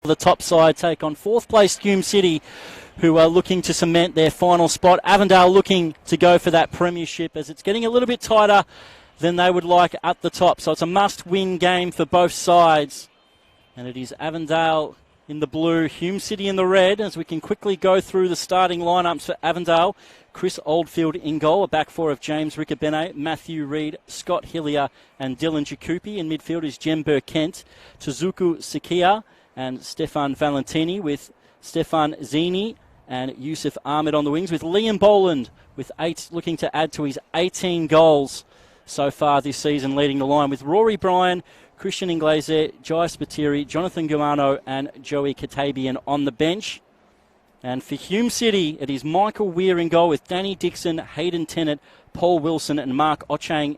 The top side take on fourth place Hume City, who are looking to cement their final spot. Avondale looking to go for that premiership as it's getting a little bit tighter than they would like at the top. So it's a must-win game for both sides. And it is Avondale in the blue, Hume City in the red, as we can quickly go through the starting lineups for Avondale. Chris Oldfield in goal, a back four of James Riccobene, Matthew Reid, Scott Hillier and Dylan Jacoupy. In midfield is Jem Burkent, Tuzuku Sikia and Stefan Valentini, with Stefan Zini and Yusuf Ahmed on the wings, with Liam Boland with 8 looking to add to his 18 goals so far this season, leading the line, with Rory Bryan, Christian Inglese, Jai Spiteri, Jonathan Guano and Joey Katabian on the bench. And for Hume City, it is Michael Weir in goal, with Danny Dixon, Hayden Tennant, Paul Wilson and Mark Ochang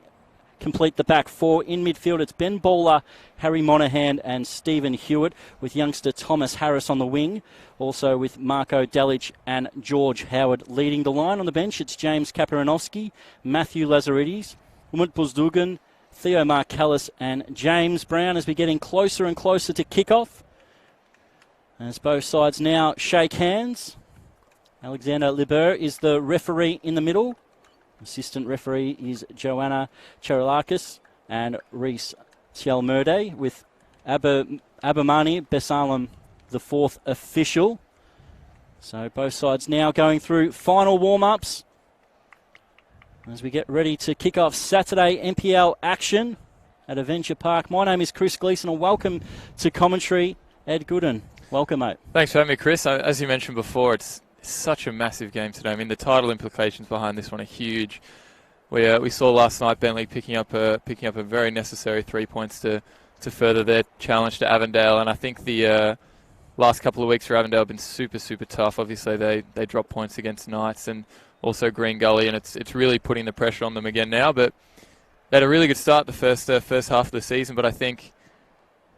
complete the back four. In midfield, it's Ben Bowler, Harry Monahan and Stephen Hewitt, with youngster Thomas Harris on the wing. Also with Marco Delic and George Howard leading the line. On the bench, it's James Kaperanowski, Matthew Lazaridis, Umut Buzdugan, Theo Markellis and James Brown, as we're getting closer and closer to kick-off. As both sides now shake hands. Alexander Liber is the referee in the middle. Assistant referee is Joanna Charalakis and Reese Chalmerde, with Abamani Besalam, the fourth official. So both sides now going through final warm-ups as we get ready to kick off Saturday NPL action at Adventure Park. My name is Chris Gleeson and welcome to commentary, Ed Gooden. Welcome, mate. Thanks for having me, Chris. As you mentioned before, it's such a massive game today. I mean, the title implications behind this one are huge. We saw last night Bentley picking up a very necessary 3 points to further their challenge to Avondale, and I think the last couple of weeks for Avondale have been super tough. Obviously, they dropped points against Knights and also Green Gully, and it's really putting the pressure on them again now. But they had a really good start the first half of the season, but I think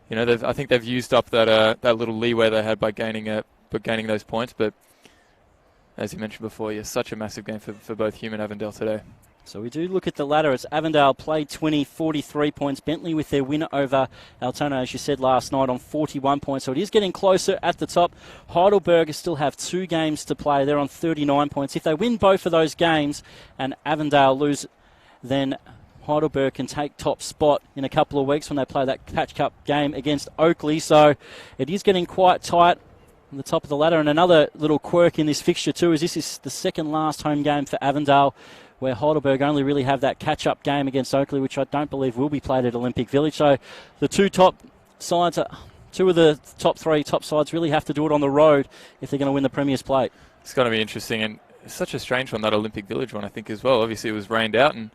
they've used up that little leeway they had by gaining those points. But as you mentioned before, yeah, such a massive game for both Hume and Avondale today. So we do look at the ladder. It's Avondale played 20, 43 points. Bentley with their win over Altona, as you said, last night on 41 points. So it is getting closer at the top. Heidelberg still have 2 games to play. They're on 39 points. If they win both of those games and Avondale lose, then Heidelberg can take top spot in a couple of weeks when they play that Patch Cup game against Oakley. So it is getting quite tight on the top of the ladder. And another little quirk in this fixture too is this is the second last home game for Avondale, where Heidelberg only really have that catch-up game against Oakley, which I don't believe will be played at Olympic Village. So the two of the top 3 top sides really have to do it on the road if they're going to win the Premier's Plate. It's going to be interesting, and it's such a strange one, that Olympic Village one, I think, as well. Obviously, it was rained out, and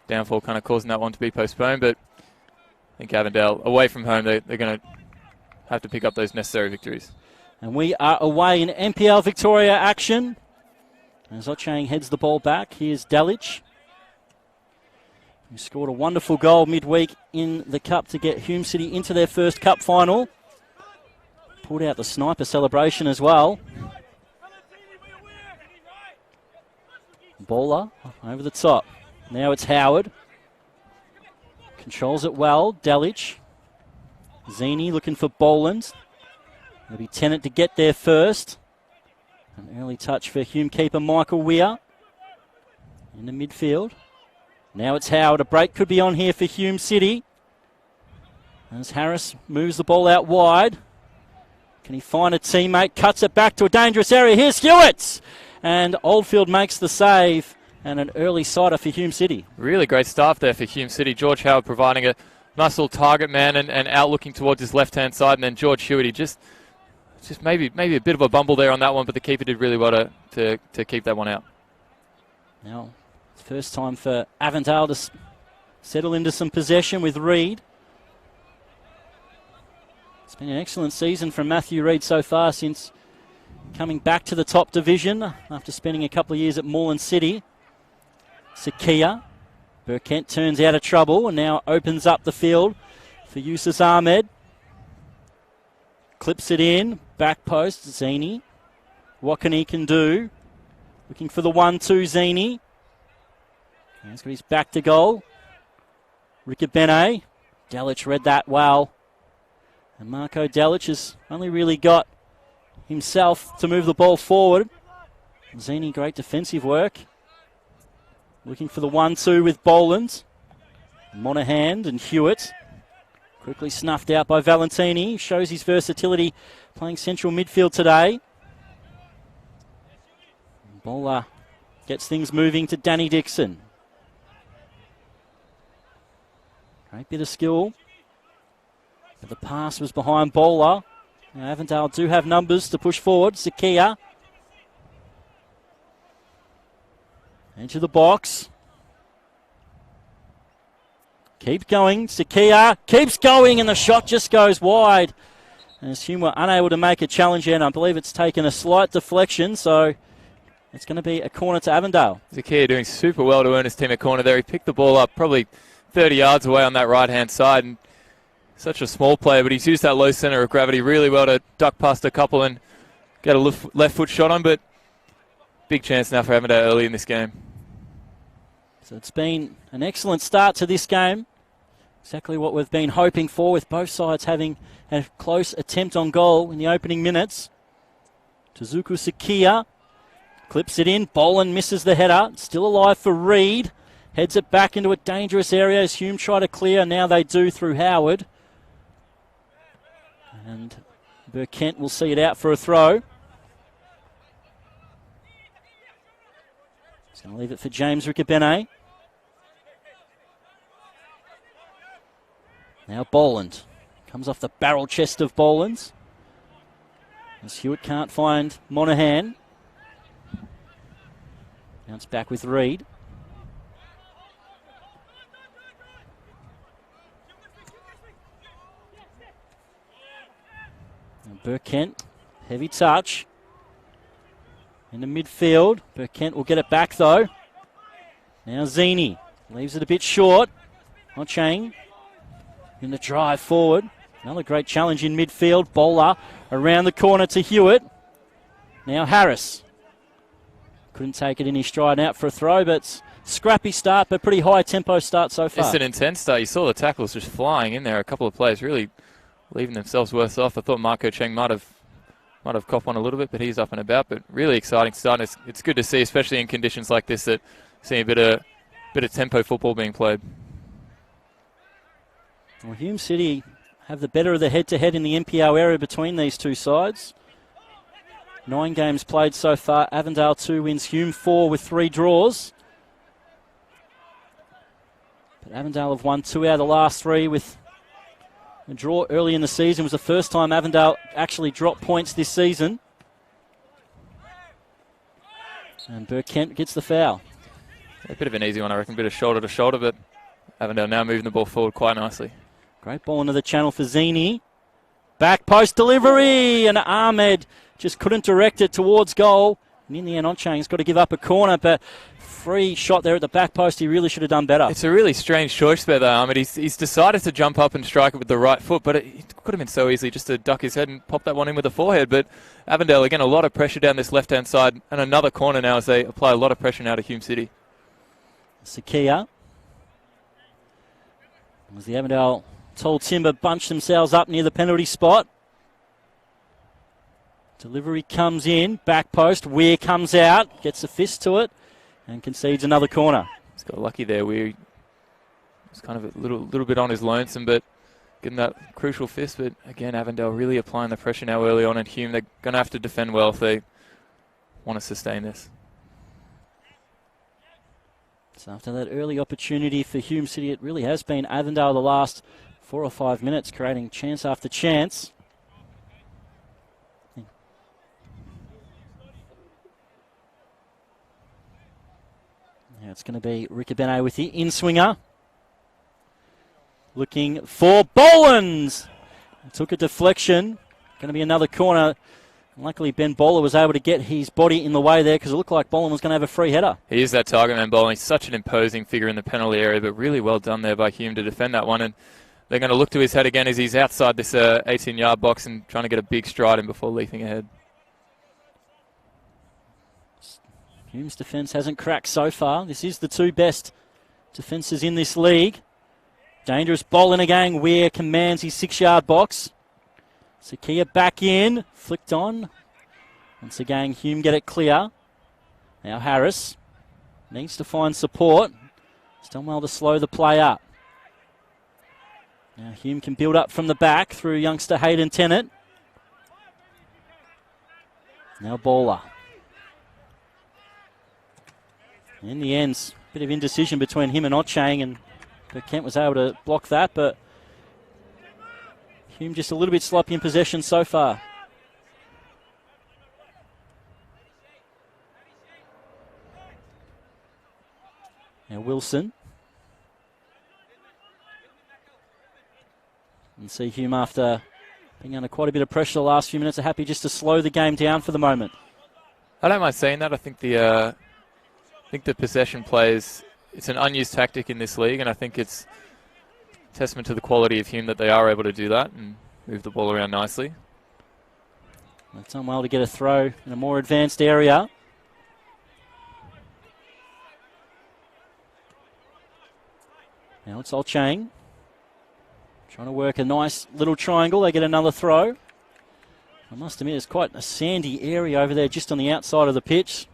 downfall kind of causing that one to be postponed, but I think Avondale, away from home, they're going to have to pick up those necessary victories. And we are away in NPL Victoria action. As Ochang heads the ball back, here's Delic, who scored a wonderful goal midweek in the Cup to get Hume City into their first Cup final. Pulled out the sniper celebration as well. Bowler over the top. Now it's Howard. Controls it well. Delic. Zini looking for Boland. It'll be Tennant to get there first. An early touch for Hume keeper Michael Weir in the midfield. Now it's Howard. A break could be on here for Hume City. As Harris moves the ball out wide. Can he find a teammate? Cuts it back to a dangerous area. Here's Hewitt! And Oldfield makes the save. And an early sider for Hume City. Really great start there for Hume City. George Howard providing a nice little target man and out looking towards his left-hand side. And then George Hewitt, he just maybe a bit of a bumble there on that one, but the keeper did really well to keep that one out. Now, it's first time for Avondale to settle into some possession with Reid. It's been an excellent season from Matthew Reid so far since coming back to the top division after spending a couple of years at Moreland City. Sakia. Burkent turns out of trouble and now opens up the field for Yusuf Ahmed. Clips it in. Back post. Zini. What can he do? Looking for the 1-2 Zini. He's got his back to goal. Riccobene. Delic read that well. And Marko Delic has only really got himself to move the ball forward. Zini, great defensive work. Looking for the 1-2 with Boland. Monahan and Hewitt. Quickly snuffed out by Valentini. Shows his versatility playing central midfield today. Bowler gets things moving to Danny Dixon. Great bit of skill. But the pass was behind Bowler. Now Avondale do have numbers to push forward. Zakia. Into the box. Keep going. Zakia keeps going and the shot just goes wide. As Hume were unable to make a challenge here, and I believe it's taken a slight deflection, so it's going to be a corner to Avondale. Zakia doing super well to earn his team a corner there. He picked the ball up probably 30 yards away on that right-hand side. And such a small player, but he's used that low centre of gravity really well to duck past a couple and get a left foot shot on, but big chance now for Avondale early in this game. So it's been an excellent start to this game. Exactly what we've been hoping for, with both sides having a close attempt on goal in the opening minutes. Tezuku Zakia clips it in. Boland misses the header. Still alive for Reed. Heads it back into a dangerous area as Hume try to clear. Now they do through Howard. And Burkent will see it out for a throw. He's going to leave it for James Ricabene. Now Boland. Comes off the barrel chest of Boland's. As Hewitt can't find Monahan. Bounce back with Reed. And Burkent, heavy touch. In the midfield. Burkent will get it back though. Now Zini. Leaves it a bit short. Ochang. In the drive forward. Another great challenge in midfield. Bowler around the corner to Hewitt. Now Harris. Couldn't take it in his stride out for a throw, but scrappy start, but pretty high tempo start so far. It's an intense start. You saw the tackles just flying in there. A couple of players really leaving themselves worse off. I thought Marko Cheng might have copped one a little bit, but he's up and about. But really exciting start. It's good to see, especially in conditions like this, that seeing a bit of tempo football being played. Well, Hume City have the better of the head-to-head in the NPL area between these two sides. 9 games played so far. Avondale 2 wins, Hume 4 with 3 draws. But Avondale have won 2 out of the last 3 with a draw early in the season. It was the first time Avondale actually dropped points this season. And Burkent gets the foul. A bit of an easy one, I reckon. A bit of shoulder to shoulder, but Avondale now moving the ball forward quite nicely. Great ball into the channel for Zini. Back post delivery, and Ahmed just couldn't direct it towards goal. And in the end, Onchang's got to give up a corner, but free shot there at the back post. He really should have done better. It's a really strange choice there, though, Ahmed. He's decided to jump up and strike it with the right foot, but it could have been so easy just to duck his head and pop that one in with the forehead. But Avondale, again, a lot of pressure down this left-hand side, and another corner now as they apply a lot of pressure now to Hume City. Zakia. As the Avondale Tall Timber bunch themselves up near the penalty spot. Delivery comes in, back post, Weir comes out, gets a fist to it, and concedes another corner. He's got lucky there. Weir was kind of a little bit on his lonesome, but getting that crucial fist. But again, Avondale really applying the pressure now early on, and Hume, they're going to have to defend well if they want to sustain this. So after that early opportunity for Hume City, it really has been Avondale the last 4 or 5 minutes, creating chance after chance. Now it's going to be Ricabene with the in-swinger. Looking for Boland. Took a deflection. Going to be another corner. Luckily, Ben Bowler was able to get his body in the way there because it looked like Boland was going to have a free header. He is that target man, Bowler. He's such an imposing figure in the penalty area, but really well done there by Hume to defend that one. And they're going to look to his head again as he's outside this 18-yard box and trying to get a big stride in before leaping ahead. Hume's defence hasn't cracked so far. This is the 2 best defences in this league. Dangerous ball in again. Weir commands his 6-yard box. Sakia back in, flicked on. Once again, Hume get it clear. Now Harris needs to find support. It's done well to slow the play up. Now Hume can build up from the back through youngster Hayden Tennant. Now Baller. In the end, a bit of indecision between him and Ochang, and Kent was able to block that, but Hume just a little bit sloppy in possession so far. Now Wilson. And see Hume, after being under quite a bit of pressure the last few minutes, are happy just to slow the game down for the moment. I don't mind saying that. I think the possession plays, it's an unused tactic in this league, and I think it's testament to the quality of Hume that they are able to do that and move the ball around nicely. It's done well to get a throw in a more advanced area. Now it's Ochang. Trying to work a nice little triangle. They get another throw. I must admit, it's quite a sandy area over there just on the outside of the pitch.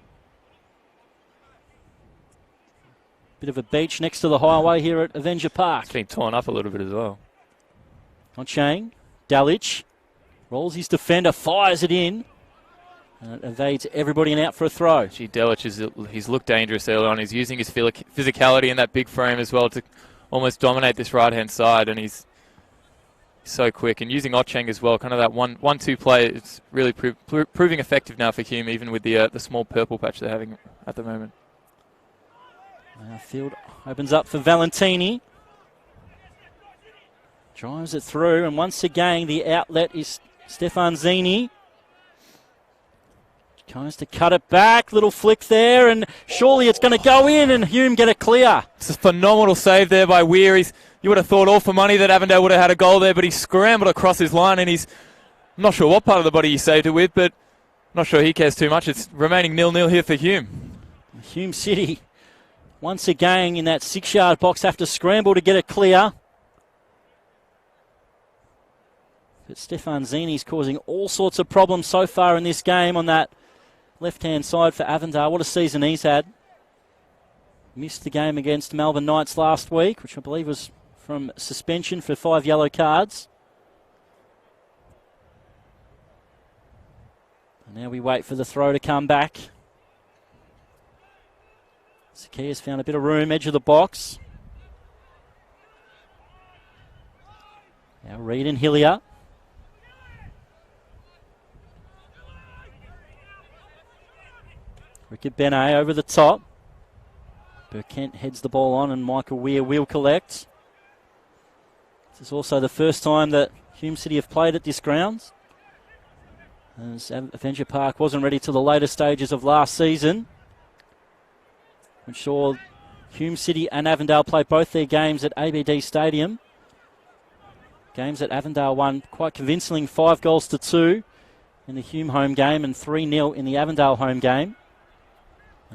Bit of a beach next to the highway here at Avenger Park. It's been torn up a little bit as well. Ochang, Dalic, rolls his defender, fires it in. And it evades everybody and out for a throw. Gee, Delic, he's looked dangerous early on. He's using his physicality in that big frame as well to almost dominate this right-hand side, and he's so quick. And using Ochang as well, kind of that 1-2 play, it's really proving effective now for Hume, even with the small purple patch they're having at the moment. Field opens up for Valentini. Drives it through, and once again the outlet is Stefan Zini. Tries to cut it back, little flick there, and surely it's going to go in, and Hume get it clear. It's a phenomenal save there by Weir. You would have thought all for money that Avondale would have had a goal there, but he scrambled across his line, and I'm not sure what part of the body he saved it with, but I'm not sure he cares too much. It's remaining 0-0 here for Hume. Hume City, once again in that 6-yard box, have to scramble to get it clear. But Stefan Zini's causing all sorts of problems so far in this game on that left-hand side for Avondale. What a season he's had. Missed the game against Melbourne Knights last week, which I believe was from suspension for 5 yellow cards. And now we wait for the throw to come back. Sakia's found a bit of room, edge of the box. Now Reid and Hillier. Rickard Benet over the top. Burkent heads the ball on, and Michael Weir will collect. This is also the first time that Hume City have played at this grounds, as Avenger Park wasn't ready to the later stages of last season, which saw Hume City and Avondale play both their games at ABD Stadium. Games that Avondale won quite convincingly, 5-2 in the Hume home game and 3-0 in the Avondale home game.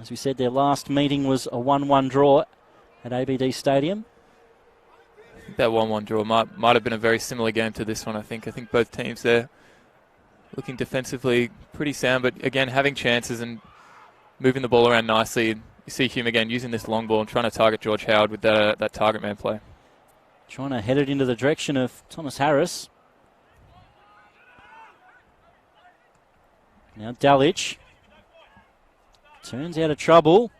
As we said, their last meeting was a 1-1 draw at ABD Stadium. That 1-1 draw might have been a very similar game to this one, I think. I think both teams there looking defensively pretty sound, but again, having chances and moving the ball around nicely. You see Hume again using this long ball and trying to target George Howard with that target man play. Trying to head it into the direction of Thomas Harris. Now Dalic. Turns out of trouble.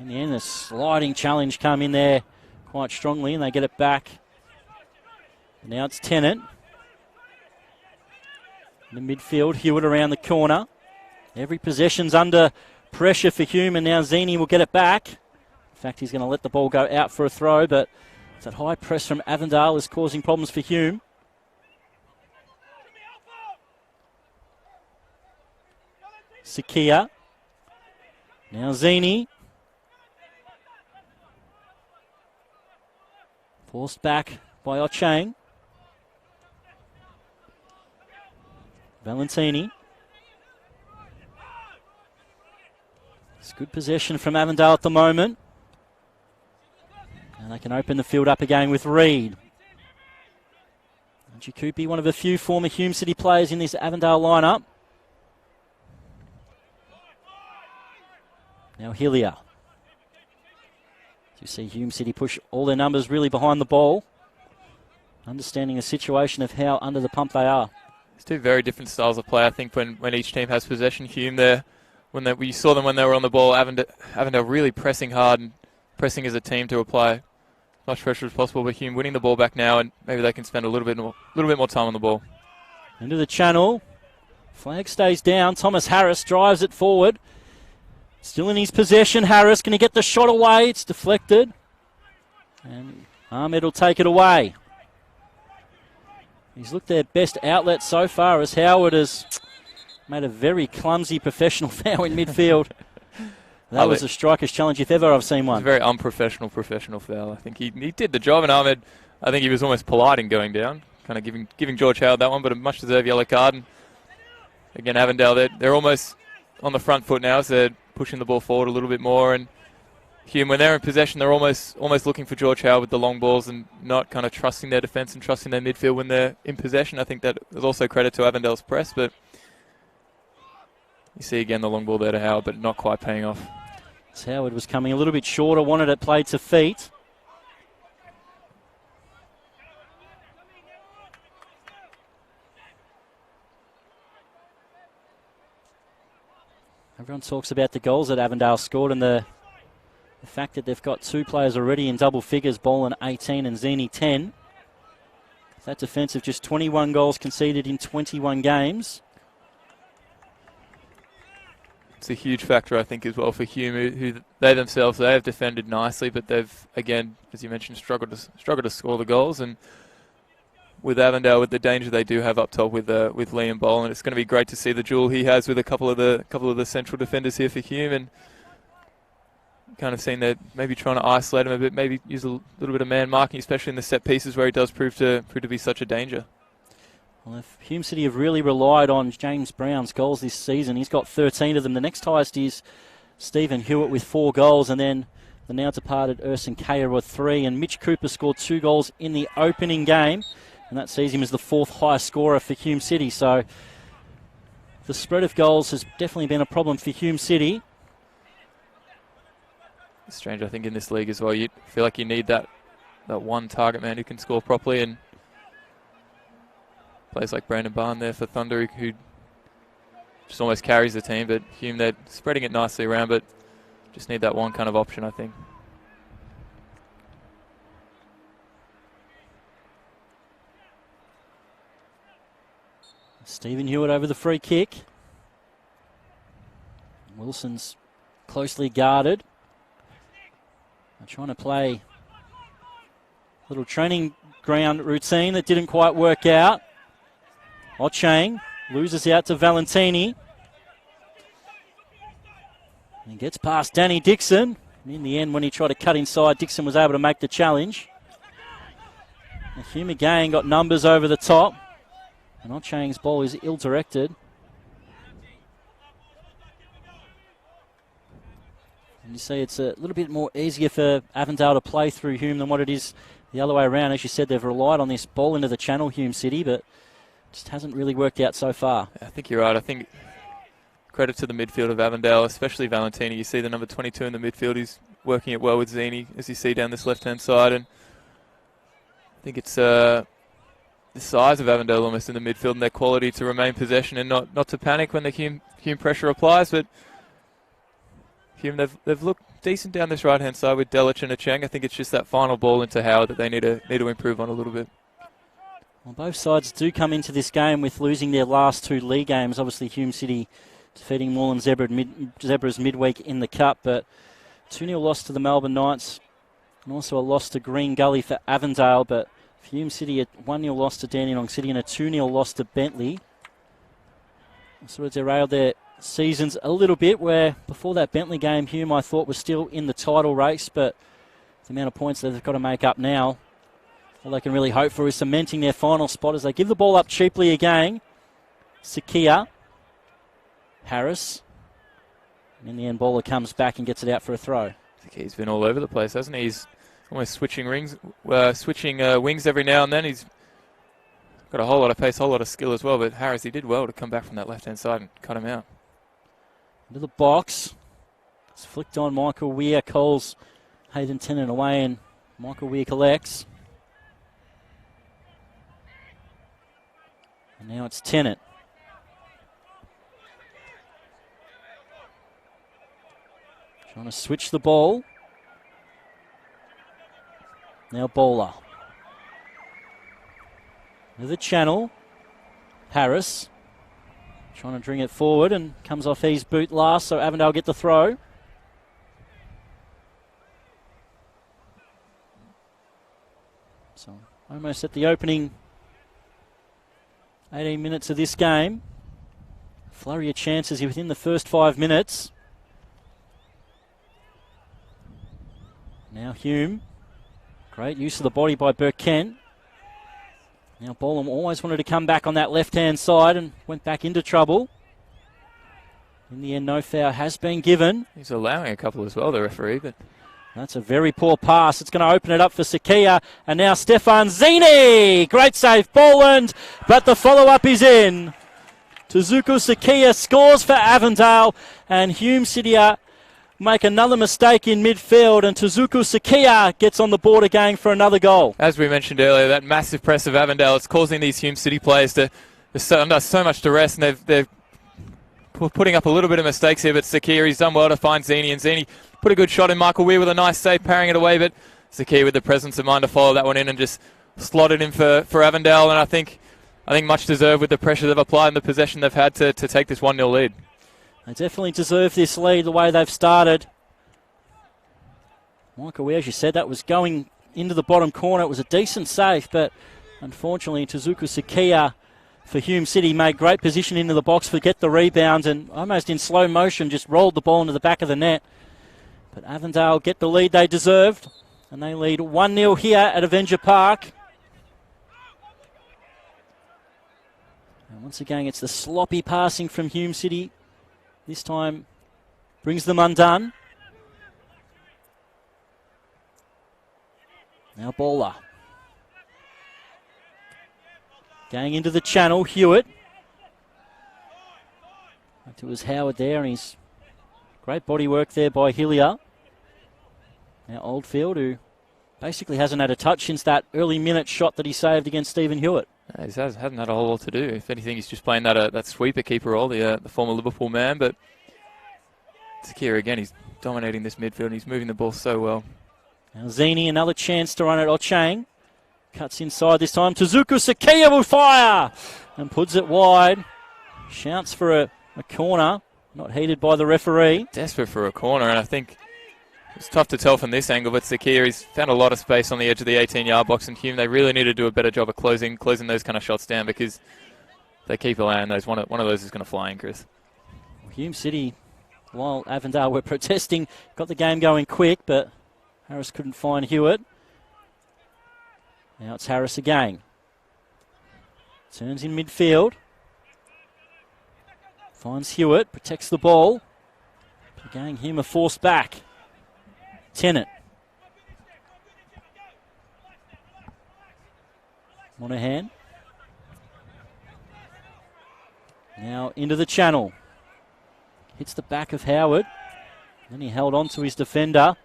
In the end, a sliding challenge come in there quite strongly, and they get it back. And now it's Tennant. In the midfield, Hewitt around the corner. Every possession's under pressure for Hume, and now Zini will get it back. In fact, he's going to let the ball go out for a throw, but that high press from Avondale is causing problems for Hume. Sakia. Now Zini. Forced back by Ochang. Valentini. It's good possession from Avondale at the moment. And they can open the field up again with Reid. Jacoupy, one of a few former Hume City players in this Avondale lineup. Now Hillier. You see Hume City push all their numbers really behind the ball. Understanding the situation of how under the pump they are. It's two very different styles of play. I think when each team has possession, Hume there, we saw them when they were on the ball, Avondale really pressing hard and pressing as a team to apply as much pressure as possible. But Hume winning the ball back now, and maybe they can spend a little bit more time on the ball. Into the channel. Flag stays down. Thomas Harris drives it forward. Still in his possession. Harris going to get the shot away. It's deflected. And Ahmed will take it away. He's looked their best outlet so far as Howard has made a very clumsy professional foul in midfield. That was a striker's challenge if ever I've seen one. It was a very unprofessional foul. I think he did the job, and Ahmed, I think he was almost polite in going down, kind of giving George Howard that one, but a much deserved yellow card. And again, Avondale, they're almost on the front foot now, so they're pushing the ball forward a little bit more. And Hume, when they're in possession, they're almost looking for George Howard with the long balls and not kind of trusting their defence and trusting their midfield when they're in possession. I think that is also credit to Avondale's press, but you see again the long ball there to Howard, but not quite paying off. As Howard was coming a little bit shorter, wanted it played to feet. Everyone talks about the goals that Avondale scored and the fact that they've got two players already in double figures, Boland 18 and Zini 10. That defence of just 21 goals conceded in 21 games. It's a huge factor, I think, as well for Hume, who they themselves, they have defended nicely, but they've, again, as you mentioned, struggled to score the goals. And with Avondale, with the danger they do have up top with Liam Boland, it's going to be great to see the duel he has with a couple of the central defenders here for Hume, and kind of seen that maybe trying to isolate him a bit, maybe use a little bit of man marking, especially in the set pieces where he does prove to be such a danger. Well, if Hume City have really relied on James Brown's goals this season, he's got 13 of them. The next highest is Stephen Hewitt with 4 goals, and then the now departed Urson Kaya with 3, and Mitch Cooper scored 2 goals in the opening game, and that sees him as the 4th highest scorer for Hume City. So the spread of goals has definitely been a problem for Hume City. It's strange, I think, in this league as well. You feel like you need that one target man who can score properly, and players like Brandon Barn there for Thunder who just almost carries the team, but Hume, they're spreading it nicely around, but just need that one kind of option, I think. Stephen Hewitt over the free kick. Wilson's closely guarded. They're trying to play a little training ground routine that didn't quite work out. Ochang loses out to Valentini. And he gets past Danny Dixon. And in the end, when he tried to cut inside, Dixon was able to make the challenge. And Hume again got numbers over the top. And Ochang's ball is ill-directed. And you see it's a little bit more easier for Avondale to play through Hume than what it is the other way around. As you said, they've relied on this ball into the channel, Hume City, but just hasn't really worked out so far. I think you're right. I think credit to the midfield of Avondale, especially Valentini. You see the number 22 in the midfield. He's working it well with Zini, as you see down this left-hand side. And I think it's the size of Avondale almost in the midfield and their quality to remain possession and not to panic when the Hume pressure applies. But Hume, they've looked decent down this right-hand side with Delic and Acheng. I think it's just that final ball into Howard that they need to improve on a little bit. Well, both sides do come into this game with losing their last 2 league games. Obviously, Hume City defeating Moreland Zebras midweek in the Cup, but 2-0 loss to the Melbourne Knights and also a loss to Green Gully for Avondale. But Hume City, a 1-0 loss to Dandenong City and a 2-0 loss to Bentley. Sort of derailed their seasons a little bit, where before that Bentley game, Hume, I thought, was still in the title race, but the amount of points that they've got to make up now, all they can really hope for is cementing their final spot as they give the ball up cheaply again. Sakia, Harris, and in the end, Baller comes back and gets it out for a throw. He's been all over the place, hasn't he? He's almost switching wings every now and then. He's got a whole lot of pace, a whole lot of skill as well, but Harris, he did well to come back from that left-hand side and cut him out. Into the box. It's flicked on Michael Weir. Coles Hayden Tennant away, and Michael Weir collects. And now it's Tennant. Trying to switch the ball. Now Bowler. Into the channel. Harris. Trying to bring it forward and comes off his boot last, so Avondale get the throw. So almost at the opening 18 minutes of this game. Flurry of chances here within the first 5 minutes. Now Hume. Great use of the body by Burke Kent. Now Bolam always wanted to come back on that left-hand side and went back into trouble. In the end, no foul has been given. He's allowing a couple as well, the referee, but that's a very poor pass. It's going to open it up for Sakia. And now Stefan Zini. Great save, Boland, but the follow-up is in. Tezuku Sakia scores for Avondale, and Hume City make another mistake in midfield, and Tezuku Sakia gets on the board again for another goal. As we mentioned earlier, that massive press of Avondale, it's causing these Hume City players to under so much duress, and they're putting up a little bit of mistakes here, but Sakia, he's done well to find Zini, and Zini put a good shot in. Michael Weir with a nice save, parrying it away, but Sakia with the presence of mind to follow that one in and just slot it in for Avondale, and I think much deserved with the pressure they've applied and the possession they've had to take this 1-0 lead. They definitely deserve this lead the way they've started. Michael Weir, as you said, that was going into the bottom corner. It was a decent save, but unfortunately Tezuku Sakia for Hume City made great position into the box, forget the rebound, and almost in slow motion just rolled the ball into the back of the net. But Avondale get the lead they deserved, and they lead 1-0 here at Avenger Park. And once again, it's the sloppy passing from Hume City. This time brings them undone. Now Bowler. Going into the channel, Hewitt. It was Howard there, and he's great body work there by Hillier. Now Oldfield, who basically hasn't had a touch since that early minute shot that he saved against Stephen Hewitt. He hasn't had a whole lot to do. If anything, he's just playing that sweeper keeper role, the former Liverpool man. But Sakia, again, he's dominating this midfield, and he's moving the ball so well. Now Zini, another chance to run it. Ochang cuts inside this time. Tezuku Sakia will fire and puts it wide. Shouts for a corner. Not heeded by the referee. Desperate for a corner, and I think it's tough to tell from this angle, but Sakia, he's found a lot of space on the edge of the 18-yard box, and Hume, they really need to do a better job of closing those kind of shots down, because they keep allowing those. One of those is going to fly in, Chris. Hume City, while Avondale were protesting, got the game going quick, but Harris couldn't find Hewitt. Now it's Harris again. Turns in midfield. Finds Hewitt, protects the ball. Again, Hume are forced back. Tennant. Monahan. Now into the channel. Hits the back of Howard. Then he held on to his defender.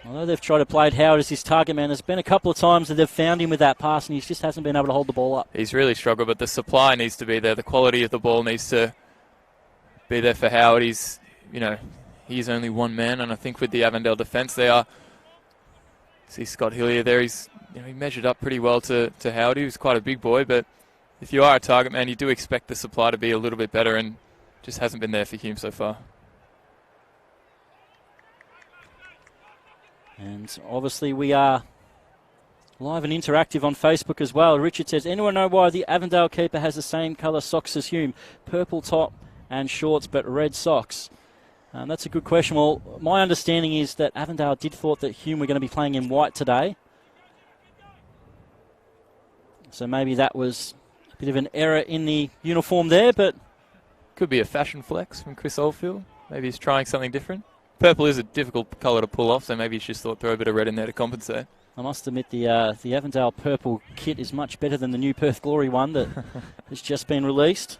Although they've tried to play Howard as his target man, there's been a couple of times that they've found him with that pass, and he just hasn't been able to hold the ball up. He's really struggled, but the supply needs to be there. The quality of the ball needs to be there for Howard. He's only one man, and I think with the Avondale defence, they are. See Scott Hillier there. He measured up pretty well to Howard. He was quite a big boy, but if you are a target man, you do expect the supply to be a little bit better, and just hasn't been there for Hume so far. And obviously we are live and interactive on Facebook as well. Richard says, anyone know why the Avondale keeper has the same colour socks as Hume? Purple top and shorts, but red socks. That's a good question. Well, my understanding is that Avondale did thought that Hume were going to be playing in white today. So maybe that was a bit of an error in the uniform there, but... Could be a fashion flex from Chris Oldfield. Maybe he's trying something different. Purple is a difficult colour to pull off, so maybe he's just thought throw a bit of red in there to compensate. I must admit the Avondale purple kit is much better than the new Perth Glory one that has just been released.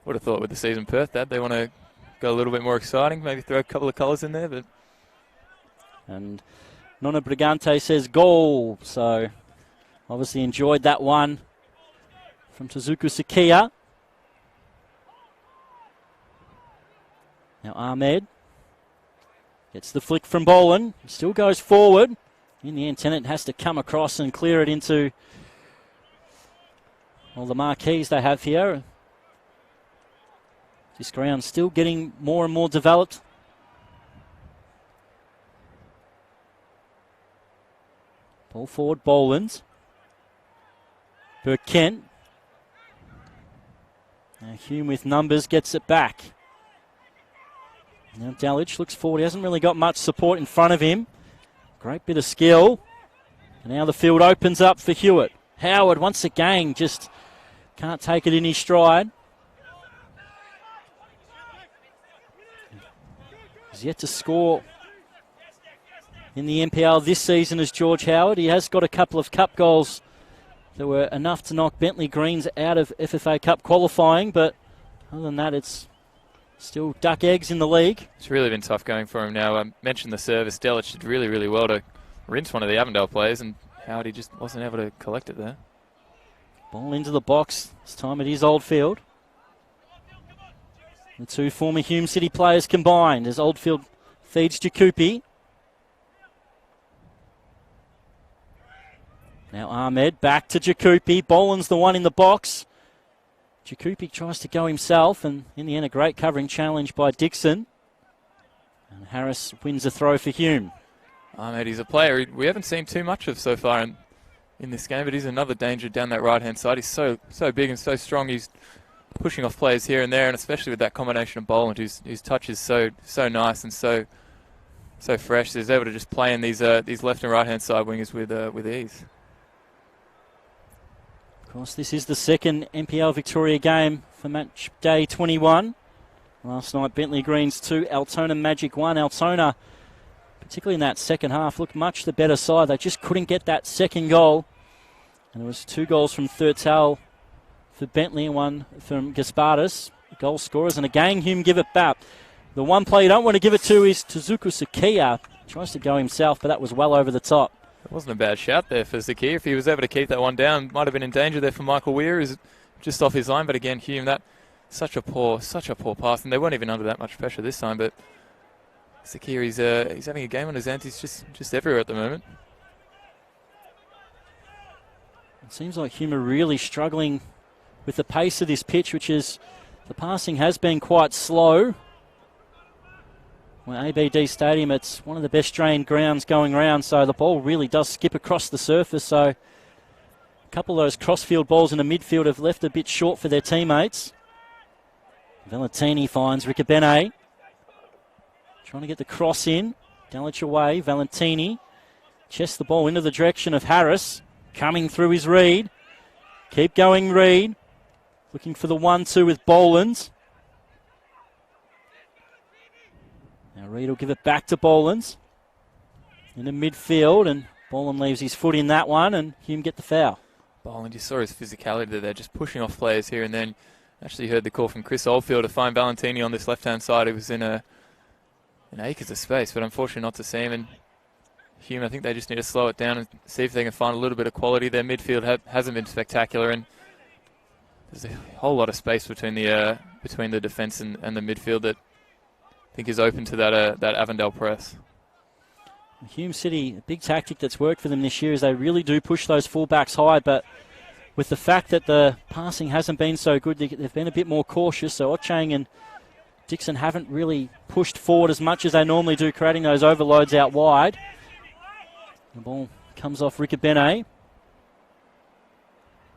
Would have thought with the season Perth that they want to go a little bit more exciting, maybe throw a couple of colours in there. But And Nona Brigante says goal. So obviously enjoyed that one from Tezuku Sakia. Now Ahmed gets the flick from Boland. Still goes forward. In the end, Tennant has to come across and clear it into all the marquees they have here. This ground still getting more and more developed. Ball forward, Boland. Burkent. Now Hume with numbers gets it back. Now Dalic looks forward. He hasn't really got much support in front of him. Great bit of skill. And now the field opens up for Hewitt. Howard once again just can't take it in his stride. He's yet to score in the NPL this season as George Howard. He has got a couple of cup goals that were enough to knock Bentley Greens out of FFA Cup qualifying, but other than that, it's still duck eggs in the league. It's really been tough going for him now. I mentioned the service. Delic did really, really well to rinse one of the Avondale players, and Howard, he just wasn't able to collect it there. Ball into the box. This time it is Oldfield. The two former Hume City players combined as Oldfield feeds Jakupi. Now Ahmed back to Jakupi. Boland's the one in the box. Jakupi tries to go himself, and in the end a great covering challenge by Dixon. And Harris wins a throw for Hume. Ahmed, he's a player we haven't seen too much of so far in this game, but he's another danger down that right-hand side. He's so big and so strong. He's pushing off players here and there, and especially with that combination of Boland, whose touch is so nice and so fresh. He's able to just play in these left and right-hand side wingers with ease. Of course, this is the second NPL Victoria game for match day 21. Last night, Bentley Greens 2, Altona Magic 1. Altona, particularly in that second half, looked much the better side. They just couldn't get that second goal. And there was 2 goals from Thurtell for Bentley and 1 from Gasparis, goal scorers. And again, Hume give it back. The one play you don't want to give it to is Tezuku Sakia. Tries to go himself, but that was well over the top. It wasn't a bad shout there for Sakia. If he was able to keep that one down, might have been in danger there for Michael Weir. Is just off his line, but again, Hume, that such a poor pass, and they weren't even under that much pressure this time. But Sakia, he's having a game on his hands. He's just everywhere at the moment. It seems like Hume are really struggling with the pace of this pitch, which is the passing has been quite slow. Well, ABD Stadium, it's one of the best drained grounds going around, so the ball really does skip across the surface. So a couple of those crossfield balls in the midfield have left a bit short for their teammates. Valentini finds Riccobene. Trying to get the cross in. Dalic away. Valentini chests the ball into the direction of Harris. Coming through his Reed. Keep going, Reed. Looking for the 1-2 with Boland. Now Reed will give it back to Boland. In the midfield, and Boland leaves his foot in that one, and Hume get the foul. Boland, you saw his physicality there, just pushing off players here and then. Actually heard the call from Chris Oldfield to find Valentini on this left-hand side. He was in acres of space, but unfortunately not to see him. And Hume, I think they just need to slow it down and see if they can find a little bit of quality. Their midfield hasn't been spectacular, and there's a whole lot of space between the defence and the midfield that I think is open to that Avondale press. Hume City, a big tactic that's worked for them this year is they really do push those fullbacks high, but with the fact that the passing hasn't been so good, they've been a bit more cautious. So Ochang and Dixon haven't really pushed forward as much as they normally do, creating those overloads out wide. The ball comes off Riccobene.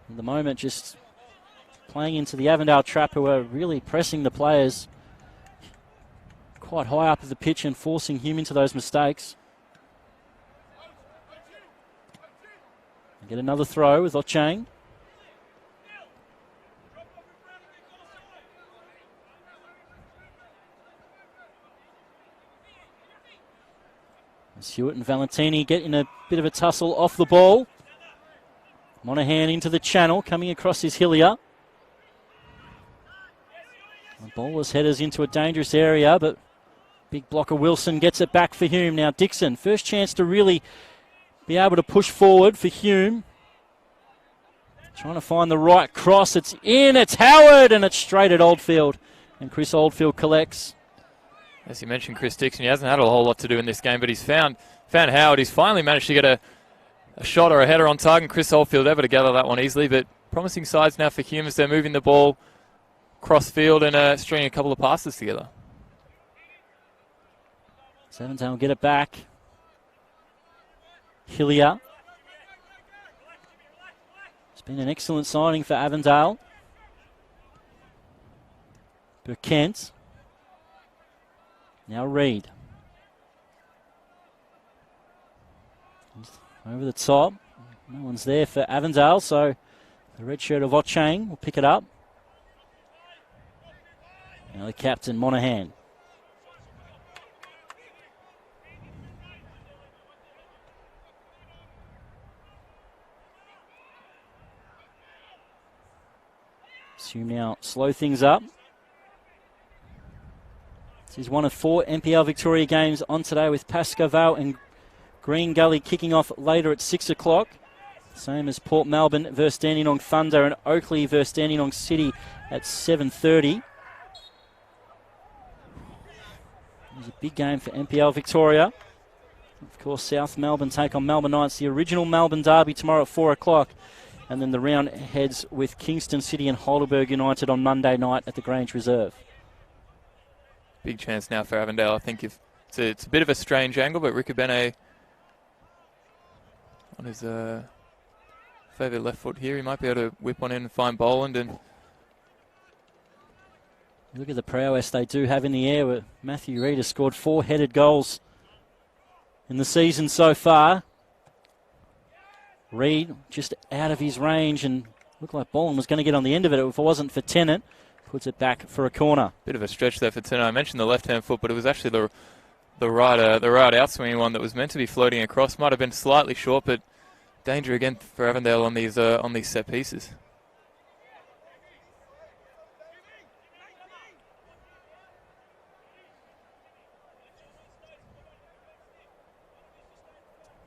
At the moment, just playing into the Avondale trap, who are really pressing the players quite high up the pitch and forcing Hume into those mistakes. Get another throw with Ochang. Hewitt and Valentini get in a bit of a tussle off the ball. Monahan into the channel, coming across his Hillier. The bowler's headers into a dangerous area, but big blocker Wilson gets it back for Hume. Now Dixon, first chance to really be able to push forward for Hume. Trying to find the right cross. It's in, it's Howard, and it's straight at Oldfield. And Chris Oldfield collects. As you mentioned, Chris Dixon, he hasn't had a whole lot to do in this game, but he's found Howard. He's finally managed to get a shot or a header on target. Chris Oldfield able to gather that one easily, but promising sides now for Hume as they're moving the ball cross field and stringing a couple of passes together. Avondale will get it back. Hillier. It's been an excellent signing for Avondale. Burkent. Now Reid. Over the top. No one's there for Avondale, so the red shirt of Ochang will pick it up. Now the captain, Monahan. Hume now slow things up. This is one of 4 NPL Victoria games on today, with Pascoe and Green Gully kicking off later at 6 o'clock. Same as Port Melbourne versus Dandenong Thunder and Oakley versus Dandenong City at 7:30. It's a big game for NPL Victoria. Of course, South Melbourne take on Melbourne Knights, the original Melbourne derby tomorrow at 4 o'clock. And then the round heads with Kingston City and Heidelberg United on Monday night at the Grange Reserve. Big chance now for Avondale. I think it's a bit of a strange angle, but Ricobene on his favourite left foot here. He might be able to whip one in and find Boland. And look at the prowess they do have in the air. Where Matthew Reid has scored 4 headed goals in the season so far. Reid just out of his range and looked like Boland was going to get on the end of it if it wasn't for Tennant. Puts it back for a corner. Bit of a stretch there for Tennant. I mentioned the left-hand foot, but it was actually the right outswinging one that was meant to be floating across. Might have been slightly short, but danger again for Avondale on these set pieces.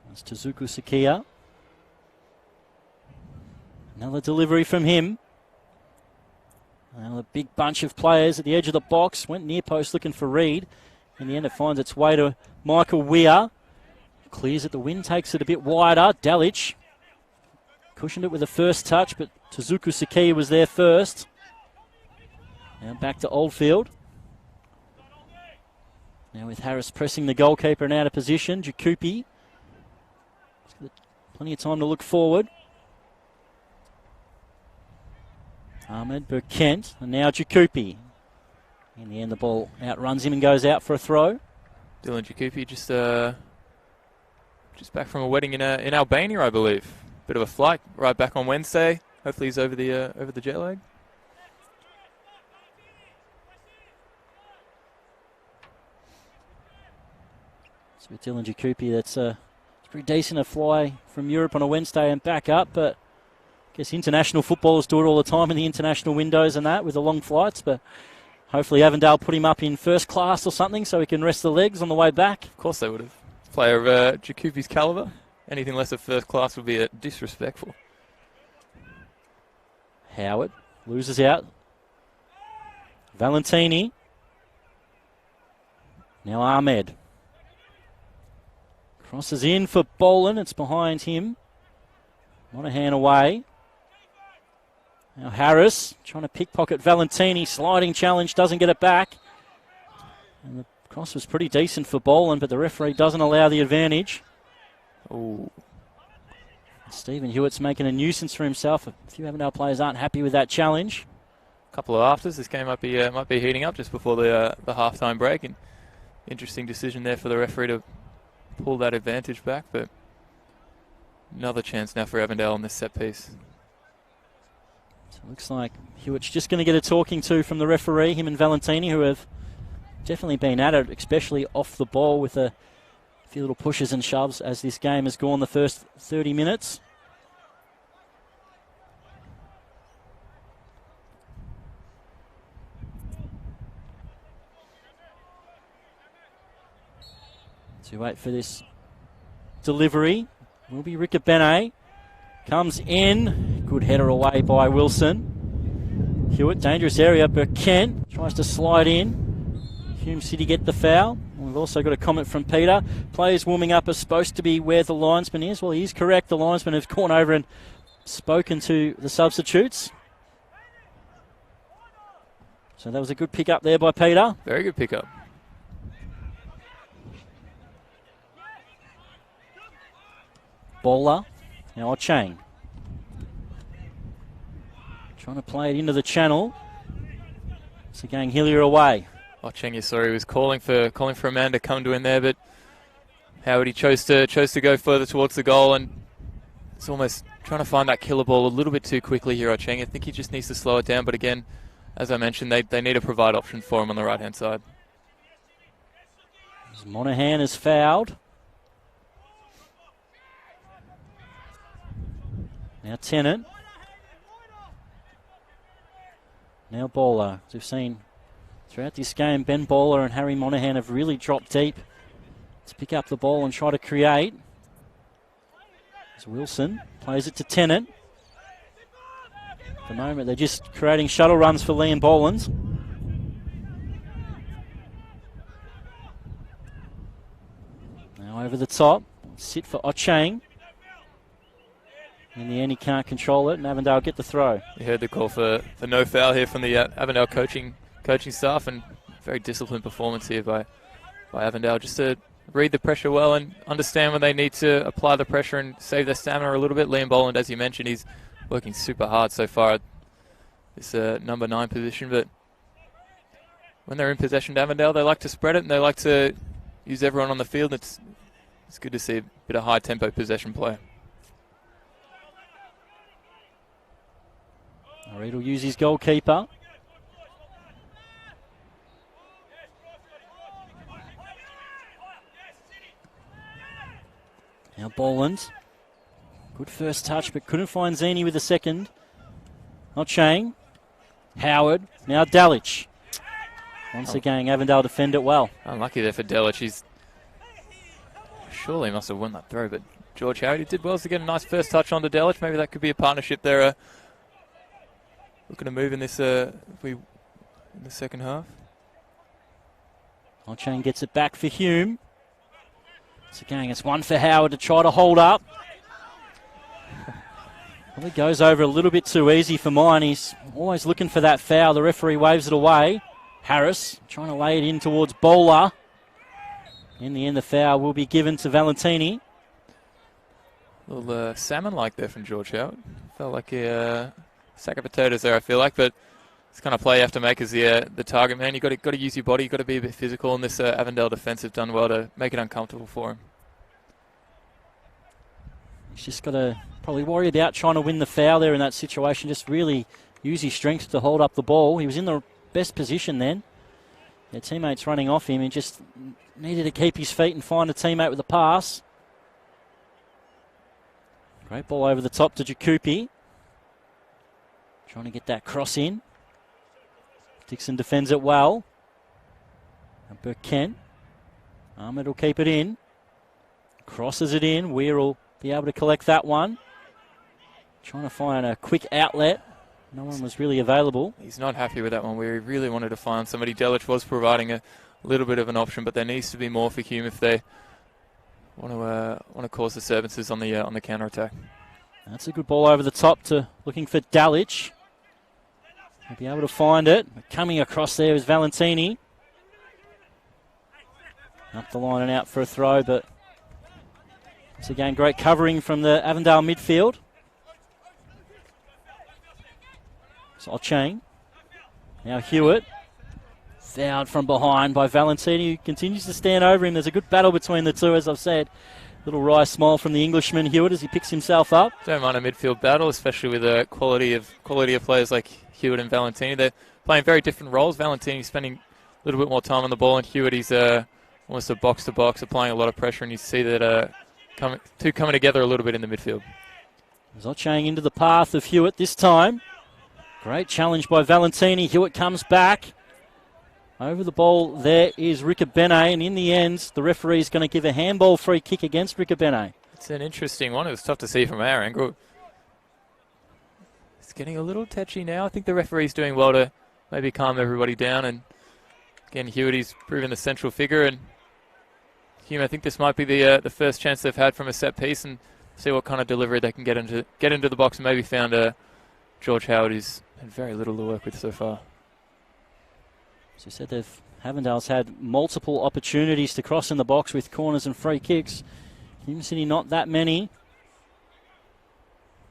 That's Tezuku Sakia. Another delivery from him. Now a big bunch of players at the edge of the box. Went near post looking for Reid. In the end, it finds its way to Michael Weir. Clears it. The wind takes it a bit wider. Dalic cushioned it with the first touch, but Tezuku Sakia was there first. Now back to Oldfield. Now with Harris pressing the goalkeeper and out of position. Jakupi. Plenty of time to look forward. Ahmed Burkent, and now Jakupi. In the end, the ball outruns him and goes out for a throw. Dylan Jakupi just back from a wedding in Albania, I believe. Bit of a flight, right back on Wednesday. Hopefully he's over the jet lag. So with Dylan Jakupi, that's it's pretty decent, a fly from Europe on a Wednesday and back up, but I guess international footballers do it all the time in the international windows and that with the long flights, but hopefully Avondale put him up in first class or something so he can rest the legs on the way back. Of course they would have. Player of Jakupi's calibre. Anything less of first class would be disrespectful. Howard loses out. Valentini. Now Ahmed. Crosses in for Boland. It's behind him. Monahan away. Now Harris trying to pickpocket Valentini. Sliding challenge, doesn't get it back. And the cross was pretty decent for Boland, but the referee doesn't allow the advantage. Ooh. Stephen Hewitt's making a nuisance for himself. A few Avondale players aren't happy with that challenge. A couple of afters. This game might be heating up just before the halftime break. And interesting decision there for the referee to pull that advantage back. But another chance now for Avondale on this set piece. So it looks like Hewitt's just going to get a talking to from the referee, him and Valentini, who have definitely been at it, especially off the ball with a few little pushes and shoves as this game has gone the first 30 minutes. To wait for this delivery will be Ricabene. Comes in. Good header away by Wilson. Hewitt, dangerous area. Burkent tries to slide in. Hume City get the foul. We've also got a comment from Peter. Players warming up are supposed to be where the linesman is. Well, he is correct. The linesman has gone over and spoken to the substitutes. So that was a good pick up there by Peter. Very good pick up. Bowler. Now Chang. Trying to play it into the channel. It's again Hillier away. Cheng, you saw he was calling for a man to come to him there, but Howard, he chose to go further towards the goal, and it's almost trying to find that killer ball a little bit too quickly here, Cheng. I think he just needs to slow it down, but again, as I mentioned, they need to provide options for him on the right-hand side. As Monahan is fouled. Now Tennant. Now Bowler. As we've seen throughout this game, Ben Bowler and Harry Monahan have really dropped deep to pick up the ball and try to create. As Wilson plays it to Tennant. At the moment, they're just creating shuttle runs for Liam Bolins. Now over the top. Sit for Ochang. In the end, he can't control it, and Avondale get the throw. You heard the call for no foul here from the Avondale coaching staff, and very disciplined performance here by Avondale, just to read the pressure well and understand when they need to apply the pressure and save their stamina a little bit. Liam Boland, as you mentioned, he's working super hard so far at this number 9 position, but when they're in possession to Avondale, they like to spread it and they like to use everyone on the field. It's good to see a bit of high-tempo possession play. Reid will use his goalkeeper. Now Boland. Good first touch, but couldn't find Zini with the second. Not Chang. Howard. Now Dalic. Once again, Avondale defend it well. Unlucky there for Dalic. He's surely must have won that throw, but George Howard, he did well to get a nice first touch onto Dalic. Maybe that could be a partnership there. Looking to move in this in the second half. Chang gets it back for Hume. So again, it's one for Howard to try to hold up. Probably goes over a little bit too easy for mine. He's always looking for that foul. The referee waves it away. Harris trying to lay it in towards Bowler. In the end, the foul will be given to Valentini. A little salmon-like there from George Howard. Felt like a sack of potatoes there, I feel like, but it's kind of play you have to make as the target man. You've got to use your body, you've got to be a bit physical, and this Avondale defence have done well to make it uncomfortable for him. He's just got to probably worry about trying to win the foul there in that situation, just really use his strength to hold up the ball. He was in the best position then. Yeah, teammates running off him, he just needed to keep his feet and find a teammate with a pass. Great ball over the top to Jakupi. Trying to get that cross in. Dixon defends it well. And Burkent. Ahmed will keep it in. Crosses it in. Weir will be able to collect that one. Trying to find a quick outlet. No one was really available. He's not happy with that one. Weir really wanted to find somebody. Delic was providing a little bit of an option, but there needs to be more for Hume if they want to cause disturbances on the counter attack. That's a good ball over the top to looking for Dalic. He'll be able to find it. Coming across there is Valentini. Up the line and out for a throw, but once again, great covering from the Avondale midfield. So Chang. Now Hewitt. Fouled from behind by Valentini, who continues to stand over him. There's a good battle between the two, as I've said. Little wry smile from the Englishman Hewitt as he picks himself up. Don't mind a midfield battle, especially with the quality of players like Hewitt and Valentini. They're playing very different roles. Valentini spending a little bit more time on the ball, and Hewitt, he's almost a box-to-box, applying a lot of pressure, and you see that coming together a little bit in the midfield. Zochang into the path of Hewitt this time. Great challenge by Valentini. Hewitt comes back. Over the ball there is Ricabene, and in the end, the referee is going to give a handball free kick against Ricabene. It's an interesting one. It was tough to see from our angle. It's getting a little touchy now. I think the referee's doing well to maybe calm everybody down. And again, Hewitt, he's proven the central figure. And Hume, I think this might be the first chance they've had from a set piece, and see what kind of delivery they can get into the box, and maybe found George Howard, who's had very little to work with so far. As you said, Avondale's had multiple opportunities to cross in the box with corners and free kicks. Hume City not that many.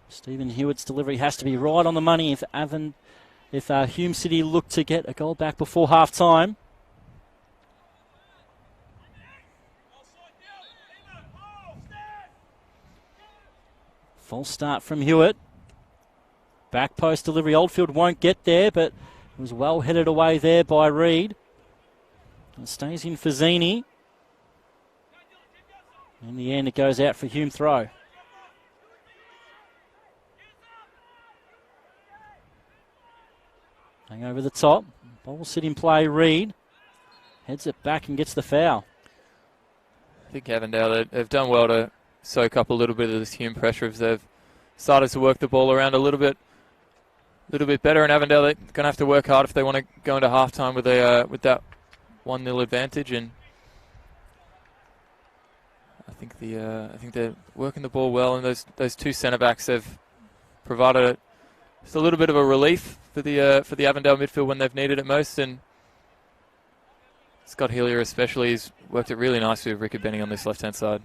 Stephen Hewitt's delivery has to be right on the money if Hume City look to get a goal back before half time. False start from Hewitt. Back post delivery. Oldfield won't get there, but it was well headed away there by Reed. It stays in for Zini. In the end, it goes out for Hume throw. Hang over the top. Ball sit in play. Reed heads it back and gets the foul. I think Avondale, they've done well to soak up a little bit of this Hume pressure as they've started to work the ball around a little bit better. And Avondale, they're going to have to work hard if they want to go into halftime with that 1-0 advantage. And I think they're working the ball well. And those two centre backs have provided just a little bit of a relief for the Avondale midfield when they've needed it most. And Scott Hillier especially has worked it really nicely with Ricabene on this left-hand side.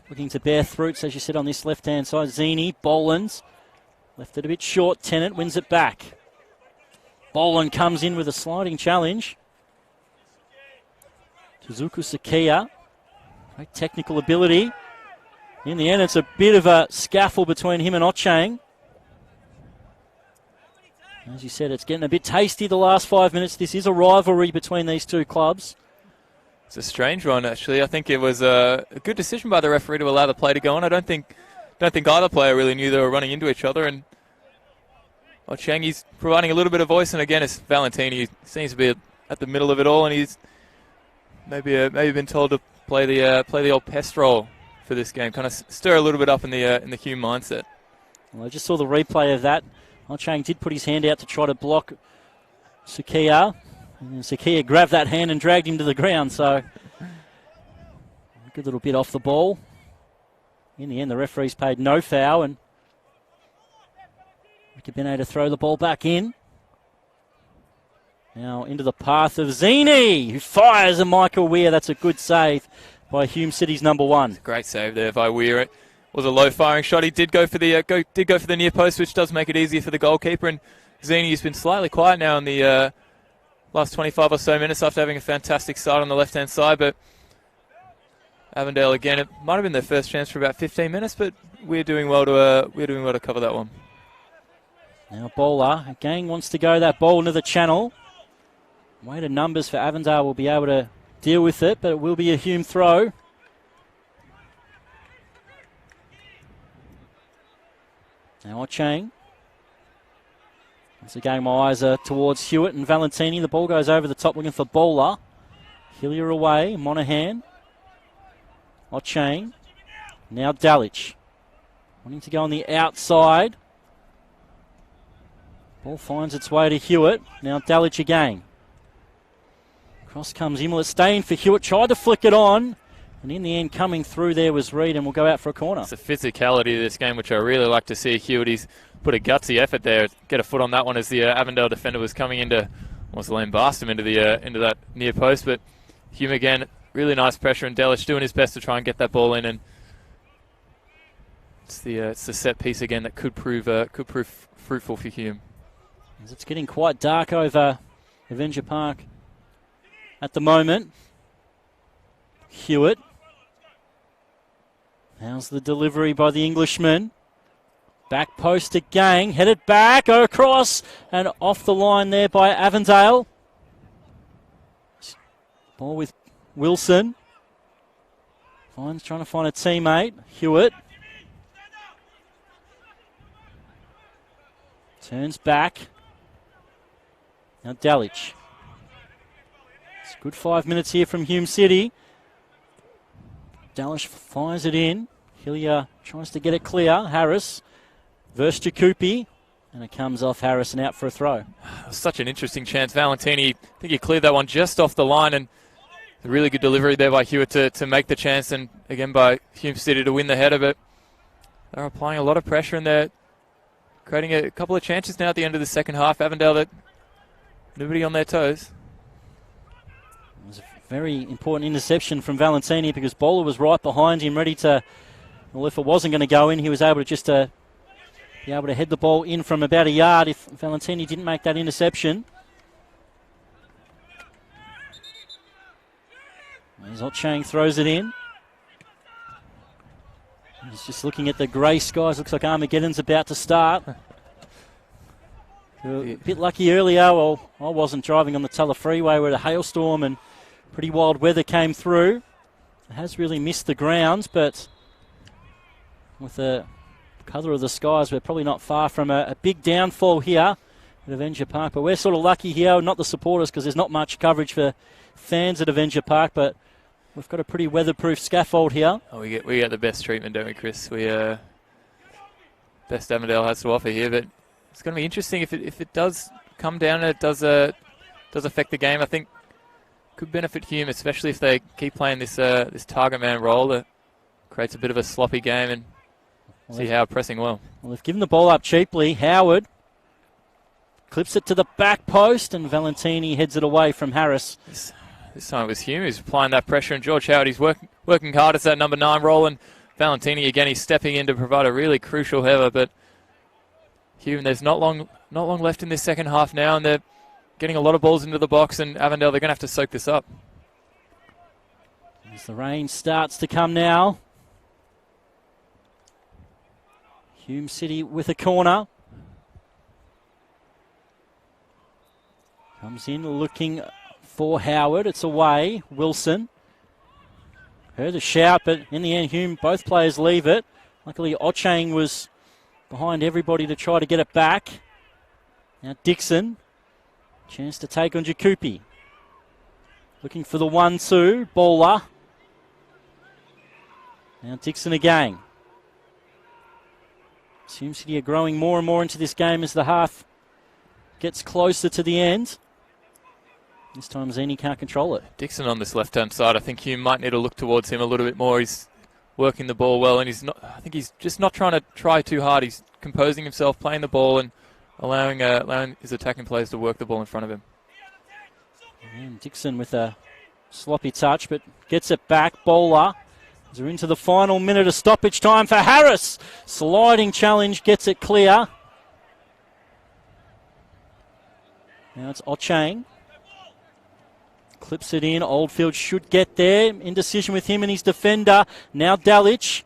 Looking to bear fruits, as you said, on this left-hand side. Zini, Bolins, left it a bit short. Tennant wins it back. Boland comes in with a sliding challenge. Tuzuku Sakia, great technical ability. In the end, it's a bit of a scuffle between him and Ochang. As you said, it's getting a bit tasty the last 5 minutes. This is a rivalry between these two clubs. It's a strange one, actually. I think it was a good decision by the referee to allow the play to go on. I don't think either player really knew they were running into each other. And Ochang, he's providing a little bit of voice. And again, it's Valentini. He seems to be at the middle of it all, and he's maybe been told to play the old pest role for this game, kind of stir a little bit up in the Hume mindset. Well, I just saw the replay of that. Ochang did put his hand out to try to block Sakia. And Sakia grabbed that hand and dragged him to the ground. So a good little bit off the ball. In the end, the referees paid no foul, and Ricabene to throw the ball back in. Now into the path of Zini, who fires a Michael Weir. That's a good save by Hume City's number one. Great save there by Weir. It was a low firing shot. He did go for the near post, which does make it easier for the goalkeeper. And Zini has been slightly quiet now in the last 25 or so minutes after having a fantastic start on the left-hand side. But Avondale, again, it might have been their first chance for about 15 minutes, but we're doing well to cover that one. Now Bowler again wants to go that ball into the channel. Weighted numbers for Avondale will be able to deal with it, but it will be a Hume throw. Now Ochang. Once again, my eyes are towards Hewitt and Valentini. The ball goes over the top looking for Bowler. Hillier away, Monaghan. Ochang. Now Dalic. Wanting to go on the outside. Ball finds its way to Hewitt. Now Dalic again. Cross comes in. Will it stay in for Hewitt? Tried to flick it on. And in the end, coming through there was Reed, and will go out for a corner. It's the physicality of this game, which I really like to see. Hewitt, he's put a gutsy effort there. Get a foot on that one as the Avondale defender was coming into, almost lambast him into that near post. But Hume again, really nice pressure, and Delish doing his best to try and get that ball in. And it's the set piece again that could prove fruitful for Hume. As it's getting quite dark over Avenger Park at the moment. Hewitt. How's the delivery by the Englishman? Back post again, headed back, across, and off the line there by Avondale. Ball with Wilson. Trying to find a teammate. Hewitt. Turns back. Now Delic. It's a good 5 minutes here from Hume City. Delic fires it in. Hillier tries to get it clear. Harris versus Jakupi. And it comes off Harris and out for a throw. Such an interesting chance. Valentini, I think he cleared that one just off the line, and a really good delivery there by Hewitt to make the chance, and again by Hume City to win the header. But they're applying a lot of pressure in there, creating a couple of chances now at the end of the second half. Avondale, that nobody on their toes. It was a very important interception from Valentini because Bowler was right behind him, ready to, well, if it wasn't going to go in, he was able to just be able to head the ball in from about a yard if Valentini didn't make that interception. As Otchang throws it in. He's just looking at the grey skies. Looks like Armageddon's about to start. A bit lucky earlier. Well, I wasn't driving on the Tulla Freeway where a hailstorm and pretty wild weather came through. It has really missed the grounds, but with the colour of the skies, we're probably not far from a big downfall here at Avenger Park. But we're sort of lucky here, not the supporters, because there's not much coverage for fans at Avenger Park, but we've got a pretty weatherproof scaffold here. Oh, we get the best treatment, don't we, Chris? We best Avondale has to offer here, but it's going to be interesting if it does come down and it does affect the game. I think could benefit Hume, especially if they keep playing this target man role that creates a bit of a sloppy game, and see how pressing well. Well, they've given the ball up cheaply. Howard clips it to the back post, and Valentini heads it away from Harris. This time it was Hume who's applying that pressure, and George Howard, he's working hard. It's that number 9 role, and Valentini again, he's stepping in to provide a really crucial header. But Hume, there's not long left in this second half now, and they're getting a lot of balls into the box, and Avondale, they're going to have to soak this up. As the rain starts to come now. Hume City with a corner. Comes in looking for Howard. It's away. Wilson. Heard a shout, but in the end, Hume, both players leave it. Luckily, Otchang was behind everybody to try to get it back. Now Dixon. Chance to take on Jakupi. Looking for the 1-2. Bowler. Now Dixon again. Hume City are growing more and more into this game as the half gets closer to the end. This time Zini can't control it. Dixon on this left-hand side, I think Hume might need to look towards him a little bit more. He's working the ball well, and I think he's just not trying to try too hard. He's composing himself, playing the ball, and allowing his attacking players to work the ball in front of him. And Dixon with a sloppy touch, but gets it back. Bowler. We're into the final minute of stoppage time for Harris. Sliding challenge, gets it clear. Now it's Otchang. Clips it in. Oldfield should get there. Indecision with him and his defender. Now Delic.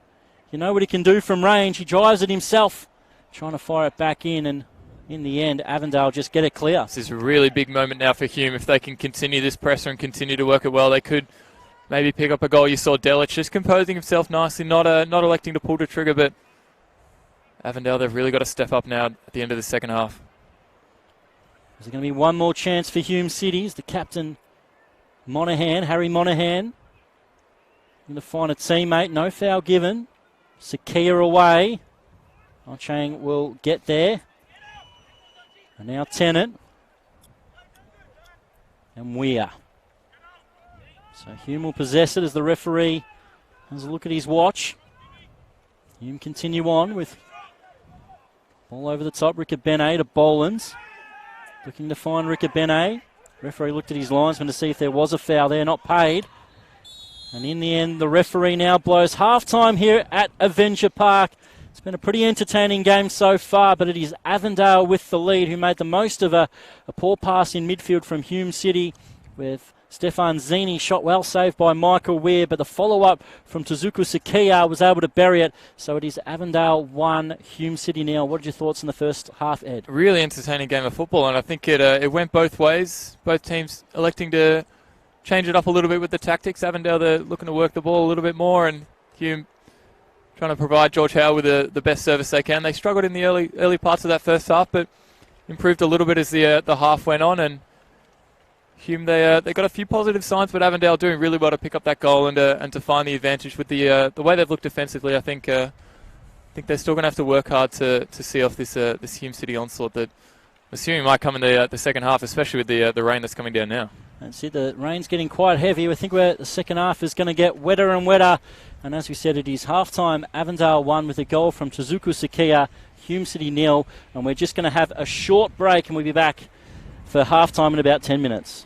You know what he can do from range. He drives it himself. Trying to fire it back in, and in the end, Avondale just get it clear. This is a really big moment now for Hume. If they can continue this pressure and continue to work it well, they could maybe pick up a goal. You saw Delic just composing himself nicely, not electing to pull the trigger, but Avondale, they've really got to step up now at the end of the second half. There's going to be one more chance for Hume City. The captain, Harry Monaghan. Going to find a teammate. No foul given. Sakia away. Chang will get there. And now Tennant. And Weir. So Hume will possess it as the referee has a look at his watch. Hume continue on with ball over the top. Rickard Benet to Bolins. Looking to find Rickard Benet. Referee looked at his linesman to see if there was a foul there, not paid. And in the end, the referee now blows half-time here at Avenger Park. It's been a pretty entertaining game so far, but it is Avondale with the lead, who made the most of a poor pass in midfield from Hume City, with Stefan Zini shot well, saved by Michael Weir, but the follow-up from Tezuku Sakia was able to bury it. So it is Avondale 1, Hume City nil. What are your thoughts in the first half, Ed? Really entertaining game of football, and I think it went both ways. Both teams electing to change it up a little bit with the tactics. Avondale, they're looking to work the ball a little bit more, and Hume trying to provide George Howe with the best service they can. They struggled in the early parts of that first half, but improved a little bit as the half went on. And Hume, they got a few positive signs, but Avondale doing really well to pick up that goal and to find the advantage with the way they've looked defensively. I think they're still going to have to work hard to see off this Hume City onslaught that I'm assuming might come in the second half, especially with the rain that's coming down now. That's it. The rain's getting quite heavy. I think the second half is going to get wetter and wetter. And as we said, it is half-time. Avondale 1 with a goal from Tezuku Sakia, Hume City 0. And we're just going to have a short break, and we'll be back for half-time in about 10 minutes.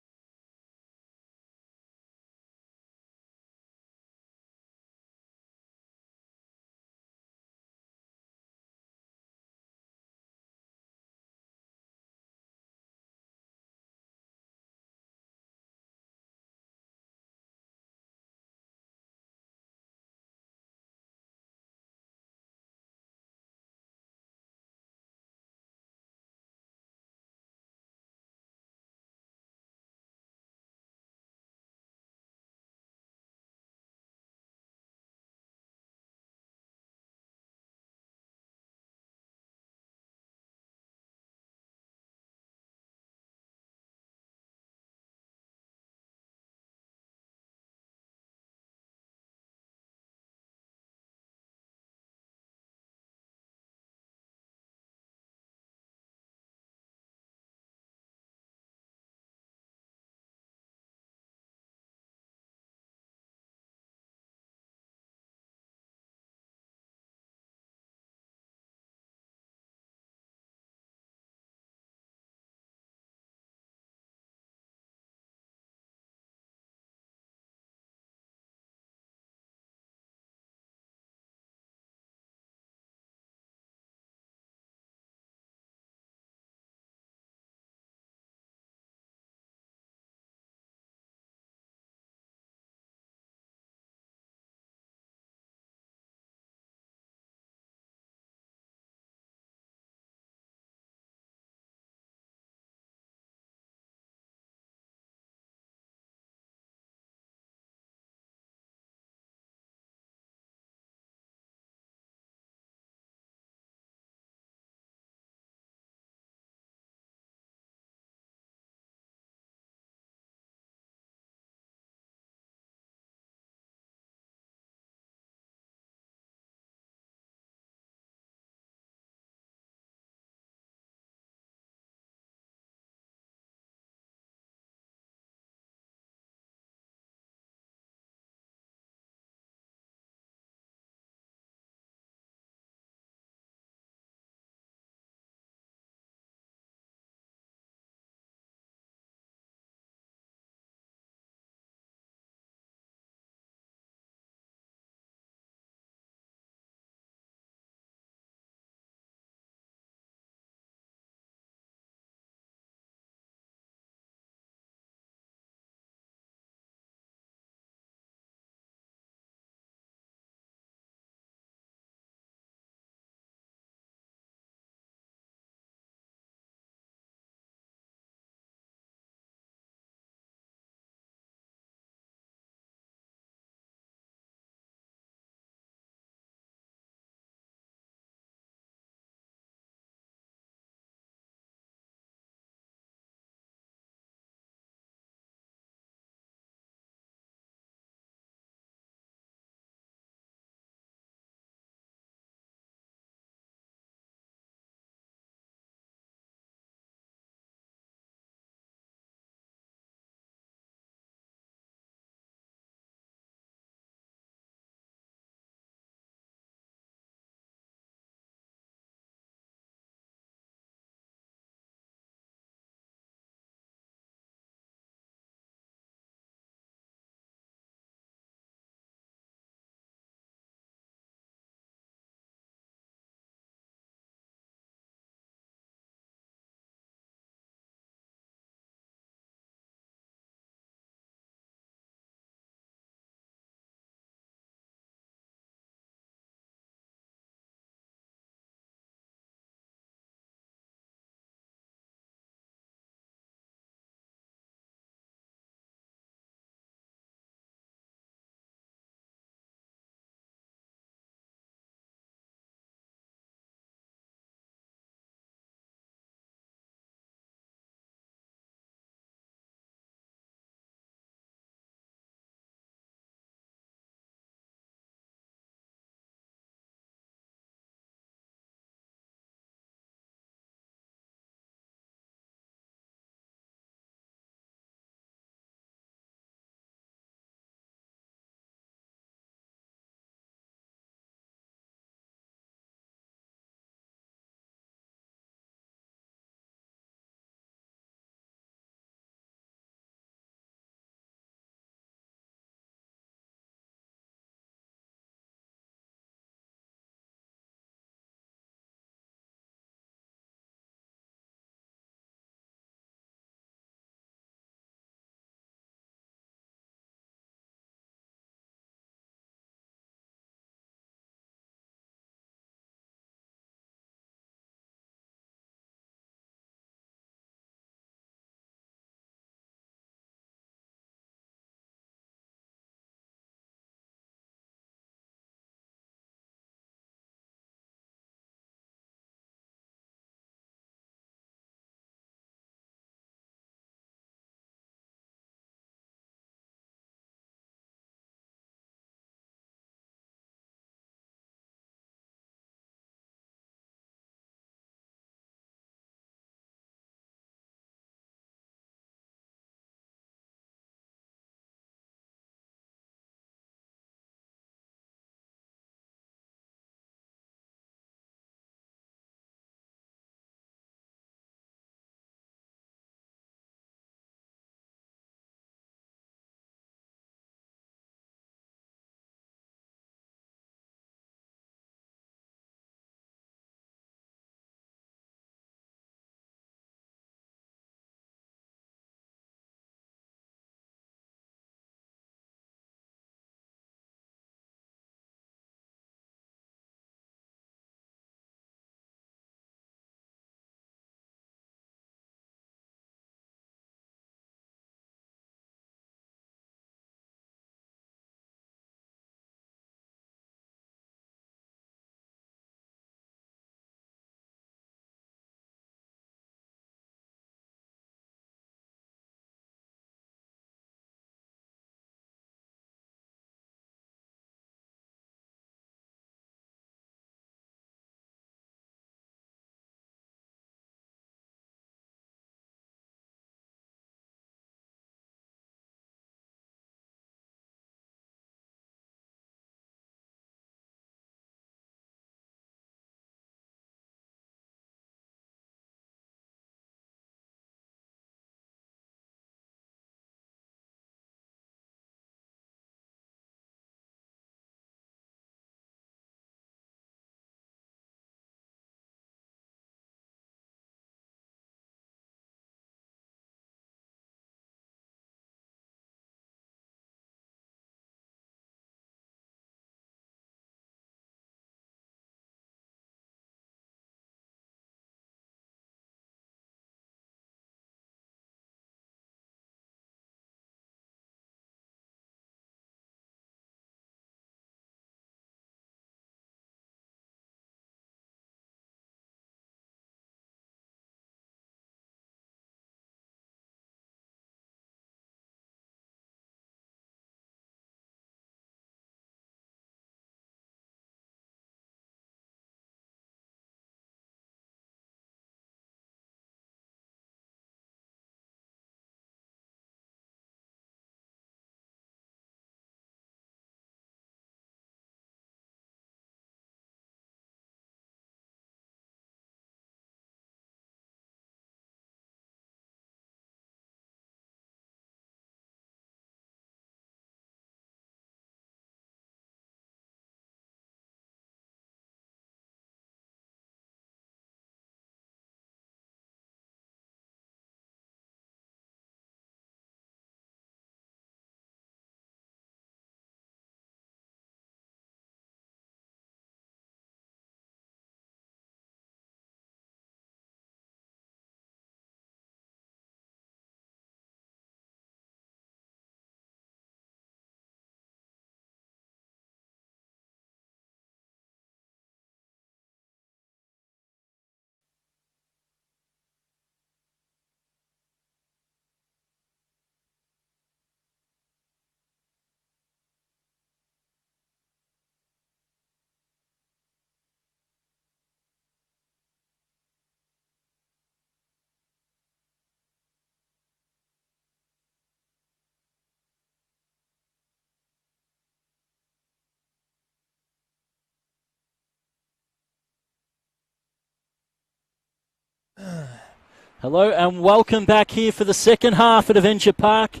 Hello and welcome back here for the second half at Avenger Park.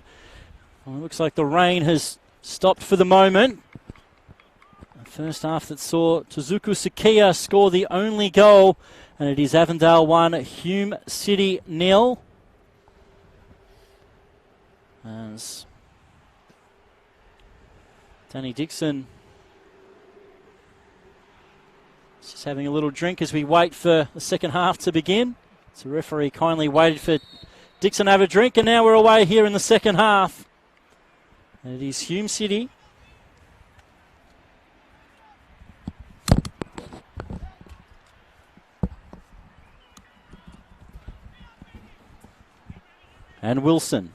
Well, it looks like the rain has stopped for the moment. The first half that saw Tezuku Sakia score the only goal, and it is Avondale 1, Hume City 0. As Danny Dixon is just having a little drink as we wait for the second half to begin. So the referee kindly waited for Dixon to have a drink, and now we're away here in the second half. And it is Hume City. And Wilson.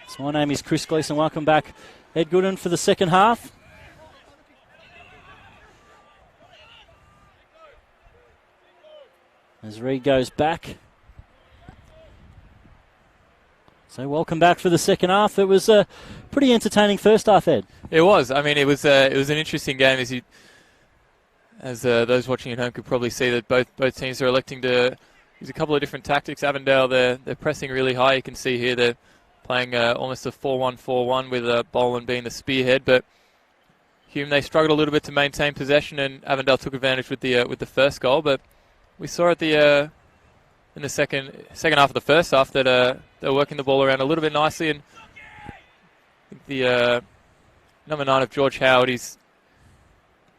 So my name is Chris Gleeson. Welcome back, Ed Gooden, for the second half. As Reed goes back. So welcome back for the second half. It was a pretty entertaining first half, Ed. It was. I mean, it was an interesting game, as those watching at home could probably see that both teams are electing to use a couple of different tactics. Avondale, they're pressing really high. You can see here they're playing almost a 4-1-4-1 with Boland being the spearhead. But Hume, they struggled a little bit to maintain possession, and Avondale took advantage with the first goal. But we saw at in the second half of the first half that they were working the ball around a little bit nicely. And I think the number 9 of George Howard, he's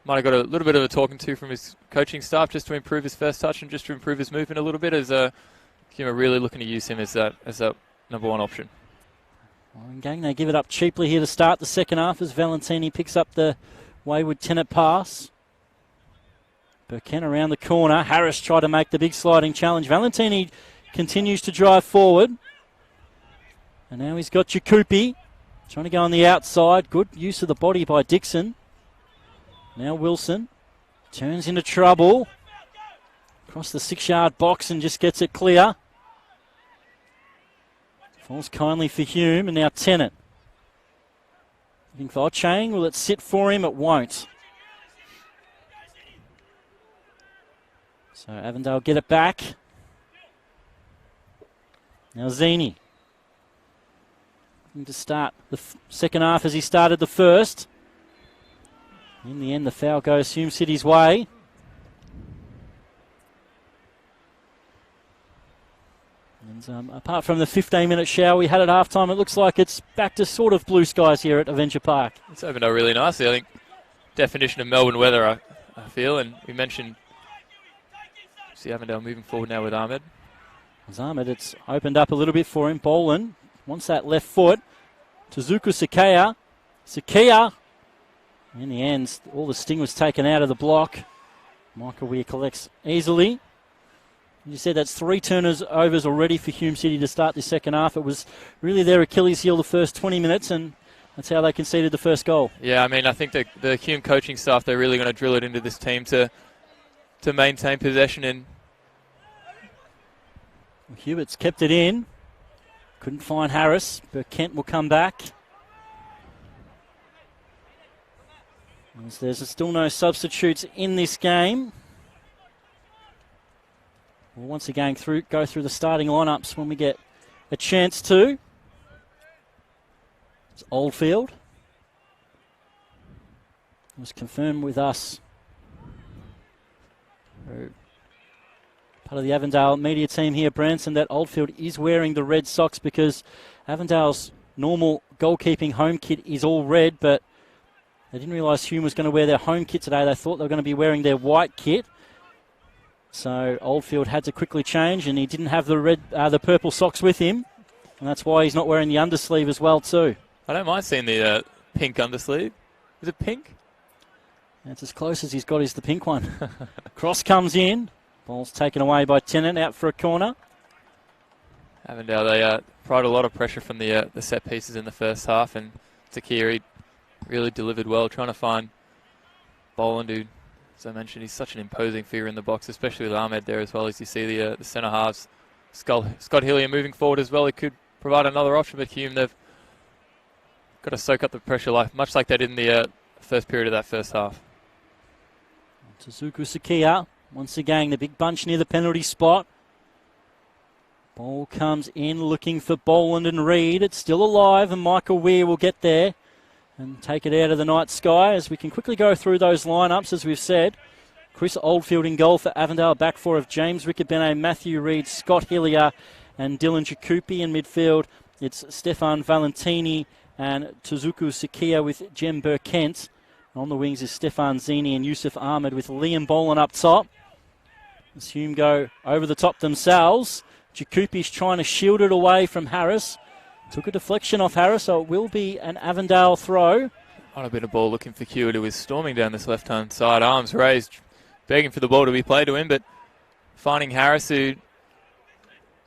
might have got a little bit of a talking to from his coaching staff just to improve his first touch and just to improve his movement a little bit, as Hume are really looking to use him as that number 1 option. Well, again, they give it up cheaply here to start the second half as Valentini picks up the wayward Tennant pass. Burken around the corner. Harris tried to make the big sliding challenge. Valentini continues to drive forward. And now he's got Jakupi trying to go on the outside. Good use of the body by Dixon. Now Wilson turns into trouble. Across the 6-yard box and just gets it clear. Falls kindly for Hume, and now Tennant. Looking for Ochang. Will it sit for him? It won't. So Avondale get it back. Now Zini. Looking to start the second half as he started the first. In the end, the foul goes Hume City's way. And apart from the 15-minute shower we had at halftime, it looks like it's back to sort of blue skies here at Avenger Park. It's opened up really nicely. I think definition of Melbourne weather, I feel. And we mentioned, see Avondale moving forward now with Ahmed. As Ahmed, it's opened up a little bit for him. Boland wants that left foot. Tezuku Sakia. Sakia. In the end, all the sting was taken out of the block. Michael Weir collects easily. You said that's 3 turnovers already for Hume City to start the second half. It was really their Achilles heel the first 20 minutes, and that's how they conceded the first goal. Yeah, I mean, I think the Hume coaching staff, they're really going to drill it into this team to maintain possession. And Hubert's kept it in. Couldn't find Harris, but Kent will come back. As there's still no substitutes in this game. We'll once again go through the starting lineups when we get a chance to. It's Oldfield. It was confirmed with us. Part of the Avondale media team here, Branson, that Oldfield is wearing the red socks because Avondale's normal goalkeeping home kit is all red, but they didn't realise Hume was going to wear their home kit today. They thought they were going to be wearing their white kit. So Oldfield had to quickly change, and he didn't have the purple socks with him, and that's why he's not wearing the undersleeve as well too. I don't mind seeing the pink undersleeve. Is it pink? That's as close as he's got is the pink one. Cross comes in. Ball's taken away by Tennant out for a corner. Avondale, they provided a lot of pressure from the set pieces in the first half, and Takiri really delivered well, trying to find Boland, who, as I mentioned, he's such an imposing figure in the box, especially with Ahmed there as well, as you see the centre halves. Scott Hillier moving forward as well. He could provide another option, but Hume, they've got to soak up the pressure much like they did in the first period of that first half. Tezuku Sakia Once again, the big bunch near the penalty spot. Ball comes in looking for Boland and Reed. It's still alive, and Michael Weir will get there and take it out of the night sky as we can quickly go through those lineups, as we've said. Chris Oldfield in goal for Avondale. Back four of James Riccobene, Matthew Reed, Scott Hillier and Dylan Jakupi. In midfield, it's Stefan Valentini and Tuzuku Sakia with Jem Burkent. On the wings is Stefan Zini and Yusuf Ahmed with Liam Boland up top. As Hume go over the top themselves. Jakupi's trying to shield it away from Harris. Took a deflection off Harris, so it will be an Avondale throw. On a bit of ball looking for Hewitt, who is storming down this left-hand side, arms raised, begging for the ball to be played to him, but finding Harris, who,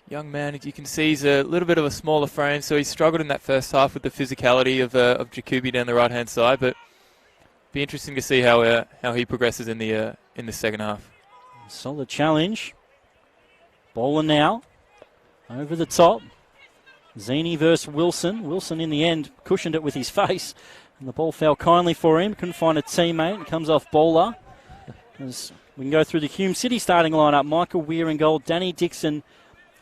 young man, you can see he's a little bit of a smaller frame, so he struggled in that first half with the physicality of Jakupi down the right-hand side, but be interesting to see how he progresses in the second half. Solid challenge. Boland now over the top. Zini versus Wilson. Wilson in the end cushioned it with his face, and the ball fell kindly for him. Couldn't find a teammate. It comes off Bowler. As we can go through the Hume City starting lineup. Michael Weir in goal. Danny Dixon,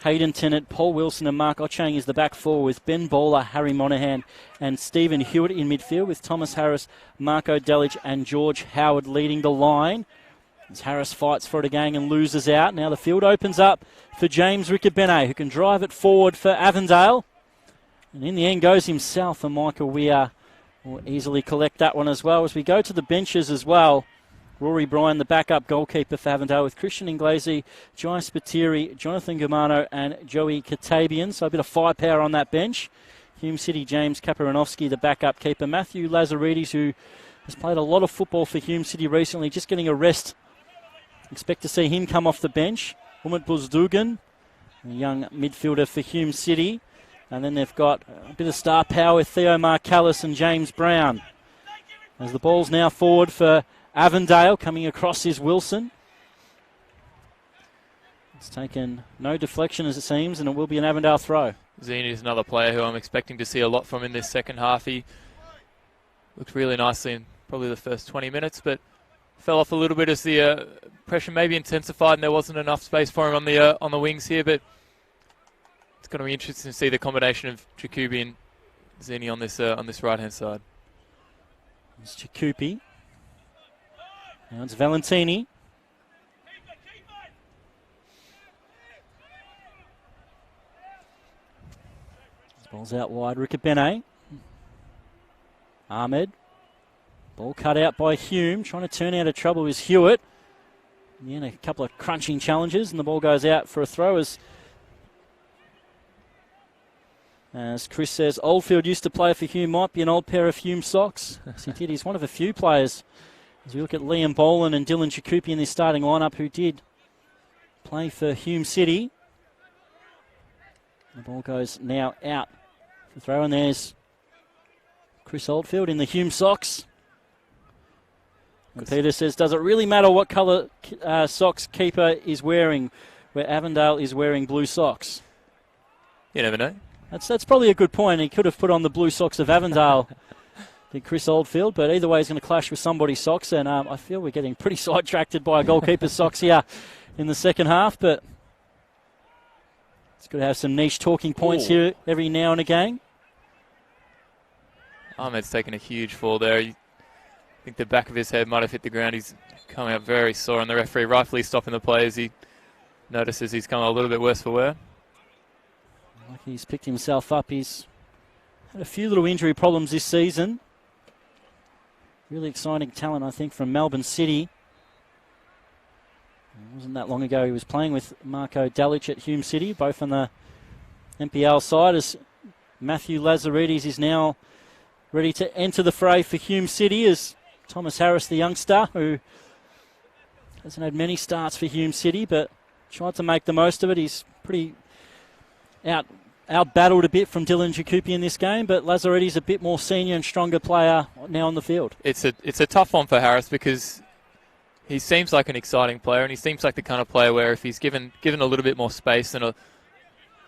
Hayden Tennant, Paul Wilson and Mark Ochang is the back four with Ben Bowler, Harry Monahan and Stephen Hewitt in midfield with Thomas Harris, Marco Delich and George Howard leading the line. As Harris fights for it again and loses out. Now the field opens up for James Riccobene, who can drive it forward for Avondale. And in the end goes himself, and Michael Weir will easily collect that one as well. As we go to the benches as well, Rory Bryan, the backup goalkeeper for Avondale, with Christian Inglesi, Jai Spiteri, Jonathan Germano and Joey Katabian. So a bit of firepower on that bench. Hume City, James Kaparanovsky, the backup keeper. Matthew Lazaridis, who has played a lot of football for Hume City recently, just getting a rest. Expect to see him come off the bench. Umut Buzdugan, a young midfielder for Hume City. And then they've got a bit of star power with Theo Marcallis and James Brown. As the ball's now forward for Avondale, coming across is Wilson. It's taken no deflection as it seems, and it will be an Avondale throw. Zini is another player who I'm expecting to see a lot from in this second half. He looked really nicely in probably the first 20 minutes, but fell off a little bit as the pressure maybe intensified and there wasn't enough space for him on the wings here, but it's going to be interesting to see the combination of Jakupi and Zini on this right-hand side. It's Jakupi. Now it's Valentini. This ball's out wide. Riccobene. Ahmed. Ball cut out by Hume. Trying to turn out of trouble is Hewitt. In the end, a couple of crunching challenges, and the ball goes out for a throw as Chris says, Oldfield used to play for Hume, might be an old pair of Hume socks. Yes, he did. He's one of a few players. As we look at Liam Boland and Dylan Jakupi in this starting lineup who did play for Hume City. The ball goes now out for throw, and there's Chris Oldfield in the Hume socks. And Peter says, does it really matter what colour socks keeper is wearing, where Avondale is wearing blue socks? You never know. That's probably a good point. He could have put on the blue socks of Avondale, did Chris Oldfield, but either way he's going to clash with somebody's socks, and I feel we're getting pretty sidetracked by a goalkeeper's socks here in the second half, but it's good to have some niche talking points here every now and again. Ahmed's taken a huge fall there. I think the back of his head might have hit the ground. He's coming out very sore, and the referee rightfully stopping the play as he notices he's come a little bit worse for wear. He's picked himself up. He's had a few little injury problems this season. Really exciting talent, I think, from Melbourne City. It wasn't that long ago he was playing with Marco Delich at Hume City, both on the NPL side, as Matthew Lazaridis is now ready to enter the fray for Hume City as Thomas Harris, the youngster, who hasn't had many starts for Hume City, but tried to make the most of it. He's pretty out-battled a bit from Dylan Jakupi in this game, but Lazaridis a bit more senior and stronger player now on the field. It's a tough one for Harris because he seems like an exciting player, and he seems like the kind of player where if he's given a little bit more space and a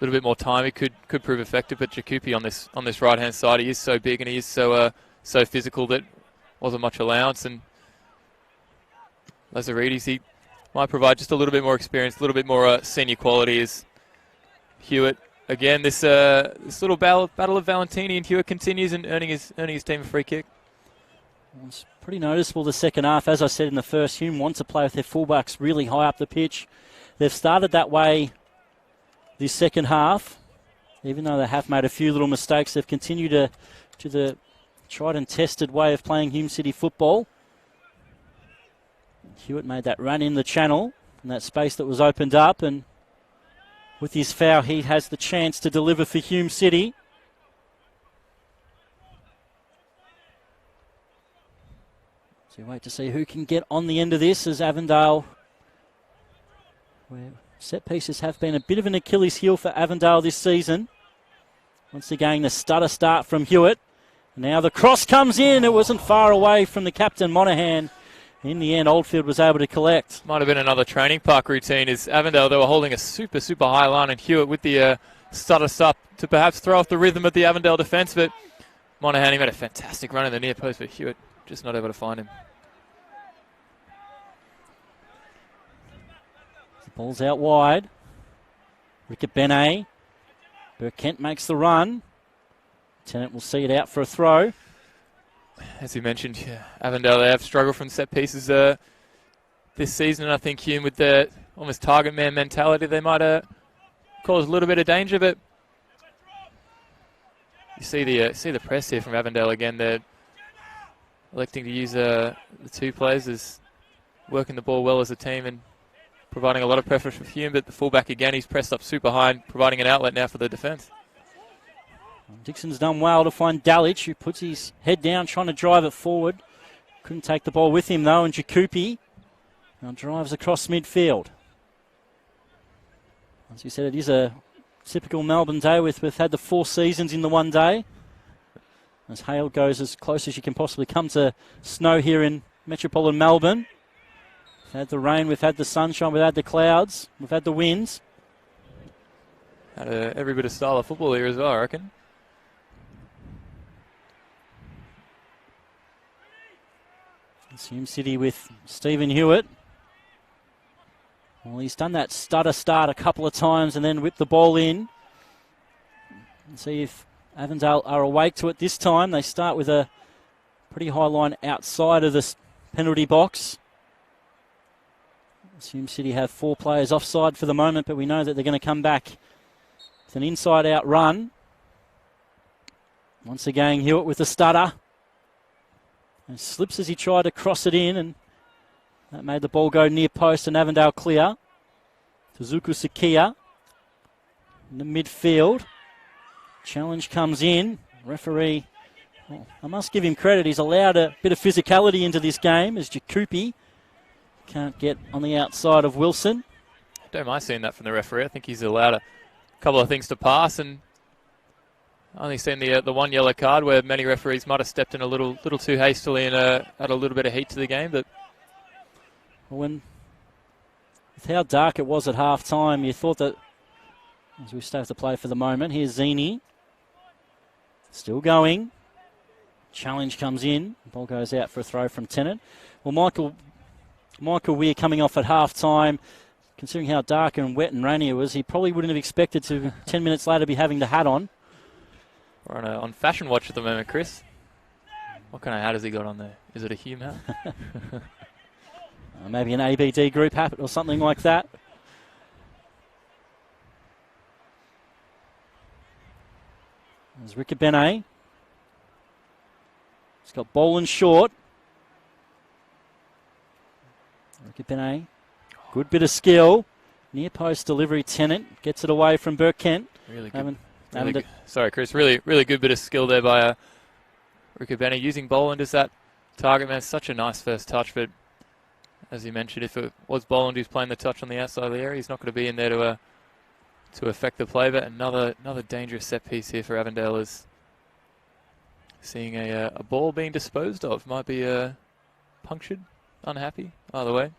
little bit more time, he could prove effective. But Jakupi on this right-hand side, he is so big and he is so physical that wasn't much allowance. And Lazaridis, might provide just a little bit more experience, a little bit more senior quality as Hewitt. Again, this little battle of Valentini and Hewitt continues and earning his team a free kick. It's pretty noticeable the second half. As I said in the first, Hume wants to play with their fullbacks really high up the pitch. They've started that way this second half. Even though they have made a few little mistakes, they've continued to the tried and tested way of playing Hume City football. Hewitt made that run in the channel and that space that was opened up, and with his foul he has the chance to deliver for Hume City. So you wait to see who can get on the end of this, as Avondale, where set pieces have been a bit of an Achilles heel for Avondale this season. Once again, the stutter start from Hewitt. Now the cross comes in. It wasn't far away from the captain, Monaghan. In the end, Oldfield was able to collect. Might have been another training park routine. As Avondale, they were holding a super high line, and Hewitt with the stutter stop to perhaps throw off the rhythm of the Avondale defence. But Monaghan, he made a fantastic run in the near post, but Hewitt just not able to find him. The ball's out wide. Rickett Benet. Burkent makes the run. Tennant will see it out for a throw. As you mentioned, Avondale, they have struggled from set pieces this season. And I think Hume, with their almost target man mentality, they might cause a little bit of danger. But you see the press here from Avondale again. They're electing to use the two players as working the ball well as a team and providing a lot of pressure for Hume. But the fullback again, he's pressed up super high and providing an outlet now for the defence. Dixon's done well to find Dalic, who puts his head down trying to drive it forward. Couldn't take the ball with him though, and Jakupi now drives across midfield. As you said, it is a typical Melbourne day. We've had the 4 seasons in the one day. As hail goes as close as you can possibly come to snow here in metropolitan Melbourne. We've had the rain, we've had the sunshine, we've had the clouds, we've had the winds. Had every bit of style of football here as well, I reckon. Hume City with Stephen Hewitt. Well, he's done that stutter start a couple of times and then whipped the ball in. Let's see if Avondale are awake to it this time. They start with a pretty high line outside of this penalty box. Hume City have 4 players offside for the moment, but we know that they're going to come back with an inside-out run. Once again, Hewitt with the stutter. And slips as he tried to cross it in, and that made the ball go near post and Avondale clear. Tezuku Sakia in the midfield. Challenge comes in. Referee, well, I must give him credit. He's allowed a bit of physicality into this game as Jakupi can't get on the outside of Wilson. Don't mind seeing that from the referee. I think he's allowed a couple of things to pass, and only seen the one yellow card where many referees might have stepped in a little too hastily and add a little bit of heat to the game. But with how dark it was at half time, you thought that, as we stay with the play for the moment, here's Zini. Still going. Challenge comes in. Ball goes out for a throw from Tennant. Well, Michael Weir coming off at half time, considering how dark and wet and rainy it was, he probably wouldn't have expected to 10 minutes later be having the hat on. We're on Fashion Watch at the moment, Chris. What kind of hat has he got on there? Is it a Hume hat? Maybe an ABD group hat or something like that. There's Rickett Benet. He's got Boland short. Rickett Benet. Good bit of skill. Near post delivery. Tennant gets it away from Burkent. Really good. Sorry, Chris. Really good bit of skill there by Rickett Benet, using Boland as that target man. Such a nice first touch, but as you mentioned, if it was Boland who's playing the touch on the outside of the area, he's not going to be in there to affect the play. But another dangerous set piece here for Avondale is seeing a ball being disposed of. Might be punctured, unhappy, either way.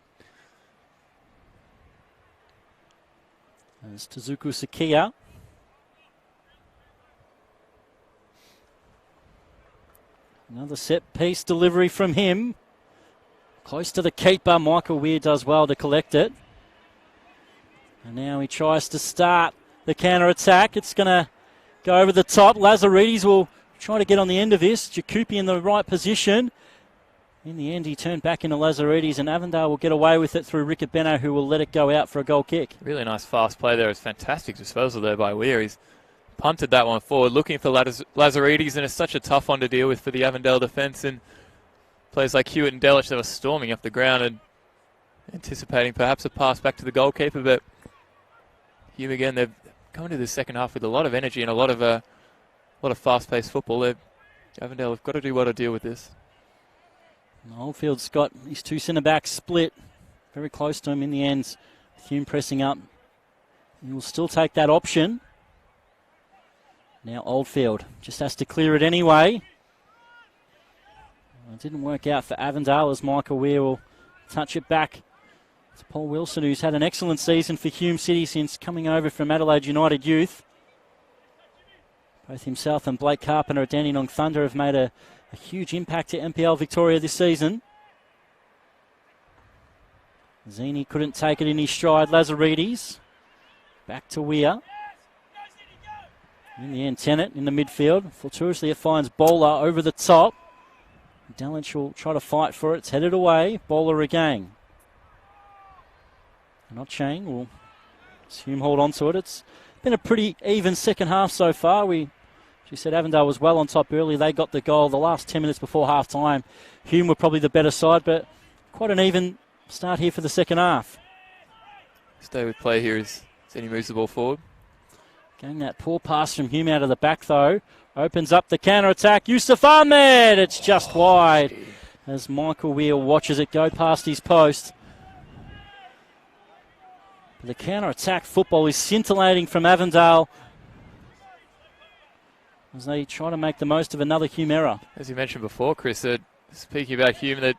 There's Tezuku Sakia. Another set piece delivery from him. Close to the keeper. Michael Weir does well to collect it. And now he tries to start the counter-attack. It's going to go over the top. Lazaridis will try to get on the end of this. Jakupi in the right position. In the end, he turned back into Lazaridis, and Avondale will get away with it through Rickett Benno, who will let it go out for a goal kick. Really nice fast play there. It's fantastic disposal there by Weir. He's punted that one forward, looking for Lazaridis, and it's such a tough one to deal with for the Avondale defence. And players like Hewitt and Delic that were storming up the ground and anticipating perhaps a pass back to the goalkeeper, but Hume again, they've come into the second half with a lot of energy and a lot of fast-paced football. Avondale have got to do well to deal with this. Oldfield's got his two centre-backs split very close to him in the end. Hume pressing up. He will still take that option. Now Oldfield just has to clear it anyway. It didn't work out for Avondale as Michael Weir will touch it back to Paul Wilson, who's had an excellent season for Hume City since coming over from Adelaide United Youth. Both himself and Blake Carpenter at Dandenong Thunder have made a huge impact to NPL Victoria this season. Zini couldn't take it in his stride. Lazaridis back to Weir. In the end, Tennant in the midfield. Fortuitously it finds Bowler over the top. Delic will try to fight for it. It's headed away. Bowler again. Not Chang will Hume hold on to it. It's been a pretty even second half so far. She said Avondale was well on top early. They got the goal the last 10 minutes before half time. Hume were probably the better side, but quite an even start here for the second half. Stay with play here as Zini moves the ball forward. Getting that poor pass from Hume out of the back though. Opens up the counter-attack. Yusuf Ahmed! It's just wide as Michael Weir watches it go past his post. But the counter-attack football is scintillating from Avondale as they try to make the most of another Hume error. As you mentioned before, Chris, speaking about Hume, they've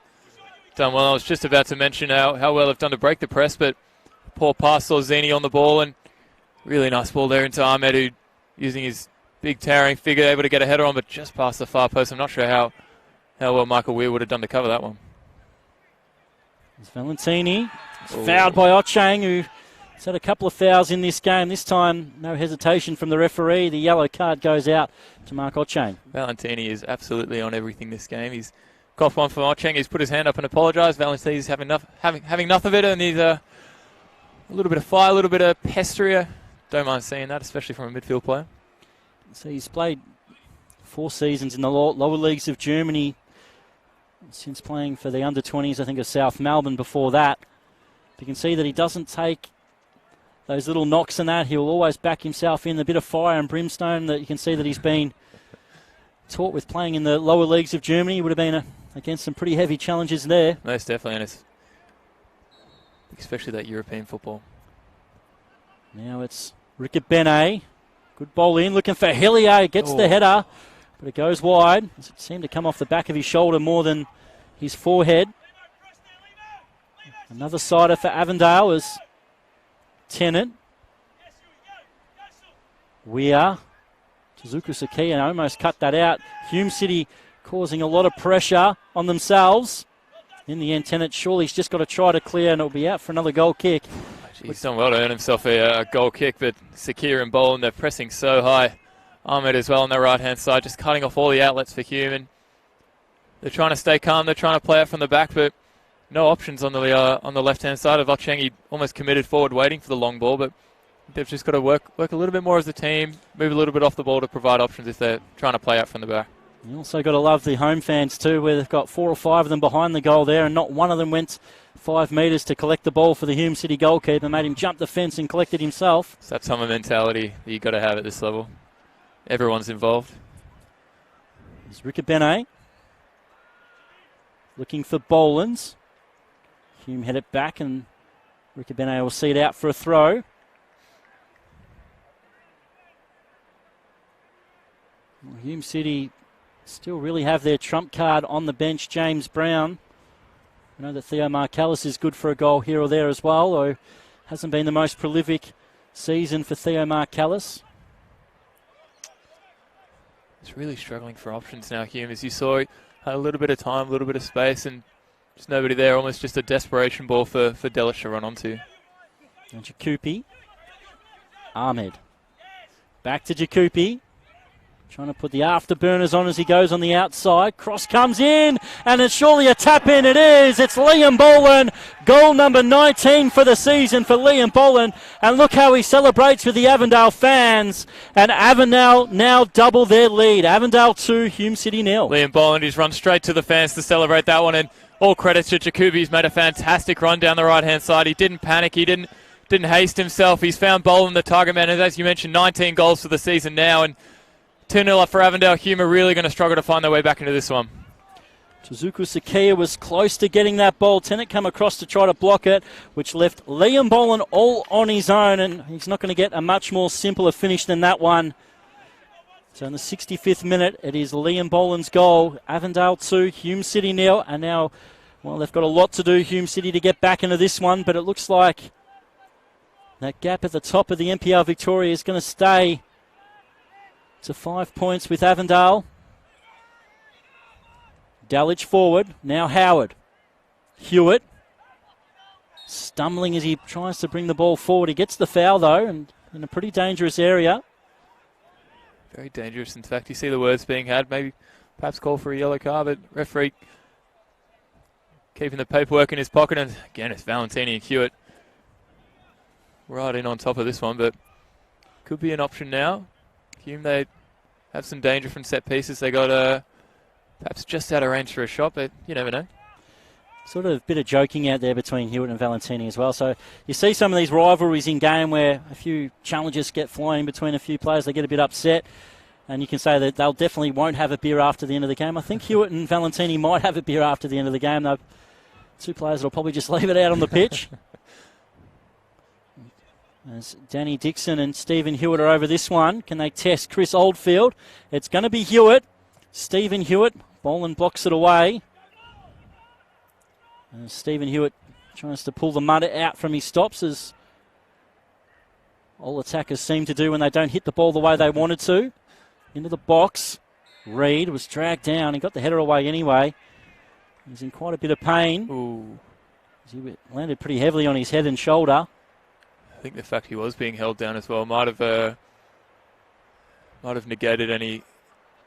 done well. I was just about to mention how well they've done to break the press, but poor pass saw Zini on the ball, and really nice ball there into Ahmed, who using his big towering figure, able to get a header on, but just past the far post. I'm not sure how well Michael Weir would have done to cover that one. It's Valentini. It's fouled by Ochang, who's had a couple of fouls in this game. This time, no hesitation from the referee. The yellow card goes out to Mark Ochang. Valentini is absolutely on everything this game. He's coughed one from Ochang. He's put his hand up and apologised. Valentini's having enough of it, and he's a little bit of fire, a little bit of pesteria. Don't mind seeing that, especially from a midfield player. So he's played 4 seasons in the lower leagues of Germany since playing for the under-20s, I think, of South Melbourne before that. You can see that he doesn't take those little knocks and that. He will always back himself in. A bit of fire and brimstone that you can see that he's been taught with playing in the lower leagues of Germany. He would have been against some pretty heavy challenges there. Most definitely, and it's especially that European football. Now it's Rickett Benet. Good ball in, looking for Hillier. Gets the header, but it goes wide. It seemed to come off the back of his shoulder more than his forehead. Another sider for Avondale is Tennant. Weir. Suzuki Sakia almost cut that out. Hume City causing a lot of pressure on themselves. In the end, Tennant surely's just got to try to clear, and it'll be out for another goal kick. He's done well to earn himself a goal kick, but Sakia and Boland, they're pressing so high. Ahmed as well on the right-hand side, just cutting off all the outlets for Hume. They're trying to stay calm. They're trying to play out from the back, but no options on the left-hand side of Ocheng. He almost committed forward, waiting for the long ball, but they've just got to work a little bit more as a team, move a little bit off the ball to provide options if they're trying to play out from the back. You also got to love the home fans too, where they've got 4 or 5 of them behind the goal there, and not one of them went 5 metres to collect the ball for the Hume City goalkeeper, made him jump the fence and collect it himself. So that's some mentality that you've got to have at this level. Everyone's involved. There's Rickett Benet looking for Bolans. Hume head it back, and Rickett Benet will see it out for a throw. Well, Hume City still really have their trump card on the bench, James Brown. I know that Theo Marcalis is good for a goal here or there as well, though hasn't been the most prolific season for Theo Marcalis. He's really struggling for options now, Hume. As you saw, had a little bit of time, a little bit of space, and Just nobody there, almost just a desperation ball for Delish to run onto. And Jakupi. Ahmed. Back to Jakupi. Trying to put the afterburners on as he goes on the outside. Cross comes in, and it's surely a tap in. It is. It's Liam Boland. Goal number 19 for the season for Liam Boland. And look how he celebrates with the Avondale fans. And Avondale now double their lead. Avondale 2, Hume City 0. Liam Boland, he's run straight to the fans to celebrate that one. And all credit to Jakubi. He's made a fantastic run down the right-hand side. He didn't panic. He didn't haste himself. He's found Boland, the target man. And as you mentioned, 19 goals for the season now. And 2-0 up for Avondale. Hume are really going to struggle to find their way back into this one. Tuzuku Sakia was close to getting that ball. Tennant come across to try to block it, which left Liam Boland all on his own, and he's not going to get a much more simpler finish than that one. So in the 65th minute, it is Liam Boland's goal. Avondale 2, Hume City 0, and now, well, they've got a lot to do, Hume City, to get back into this one, but it looks like that gap at the top of the NPL Victoria is going to stay to 5 points with Avondale. Dalic forward, now Howard. Hewitt stumbling as he tries to bring the ball forward. He gets the foul though, and in a pretty dangerous area. Very dangerous. In fact, you see the words being had. Maybe perhaps call for a yellow card, but referee keeping the paperwork in his pocket. And again, it's Valentini and Hewitt right in on top of this one, but could be an option now. Hume, they have some danger from set pieces. They got perhaps just out of range for a shot, but you never know. Sort of a bit of joking out there between Hewitt and Valentini as well. So you see some of these rivalries in game where a few challenges get flying between a few players. They get a bit upset, and you can say that they'll definitely won't have a beer after the end of the game. I think Hewitt and Valentini might have a beer after the end of the game. They're two players that will probably just leave it out on the pitch. As Danny Dixon and Stephen Hewitt are over this one. Can they test Chris Oldfield? It's going to be Hewitt. Stephen Hewitt. Boland blocks it away. And Stephen Hewitt tries to pull the mud out from his stops, as all attackers seem to do when they don't hit the ball the way they wanted to. Into the box. Reed was dragged down. He got the header away anyway. He's in quite a bit of pain. Ooh. He landed pretty heavily on his head and shoulder. I think the fact he was being held down as well might have negated any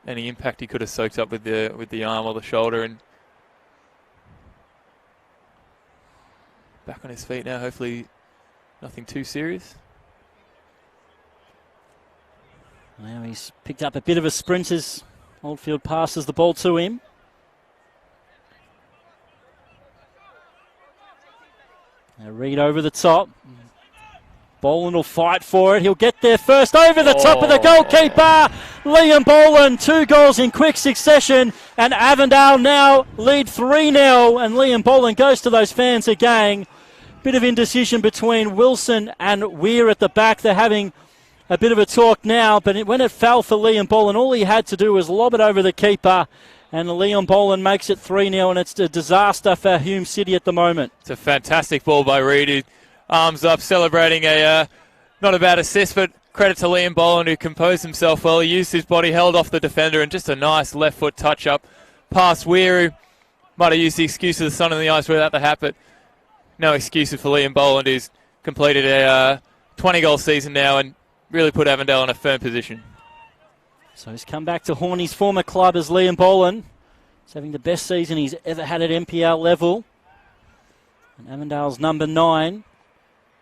impact he could have soaked up with the arm or the shoulder. And back on his feet now. Hopefully, nothing too serious. Now he's picked up a bit of a sprint as Oldfield passes the ball to him. Now Reed over the top. Boland will fight for it. He'll get there first over the top of the goalkeeper. Liam Boland, 2 goals in quick succession. And Avondale now lead 3-0. And Liam Boland goes to those fans again. Bit of indecision between Wilson and Weir at the back. They're having a bit of a talk now. But when it fell for Liam Boland, all he had to do was lob it over the keeper. And Liam Boland makes it 3-0. And it's a disaster for Hume City at the moment. It's a fantastic ball by Reed. Arms up, celebrating a not a bad assist, but credit to Liam Boland, who composed himself well. He used his body, held off the defender, and just a nice left foot touch up past Weir, who might have used the excuse of the sun in the eyes without the hat, but no excuses for Liam Boland, who's completed a 20-goal season now and really put Avondale in a firm position. So he's come back to Horny's former club as Liam Boland. He's having the best season he's ever had at NPL level. And Avondale's number 9.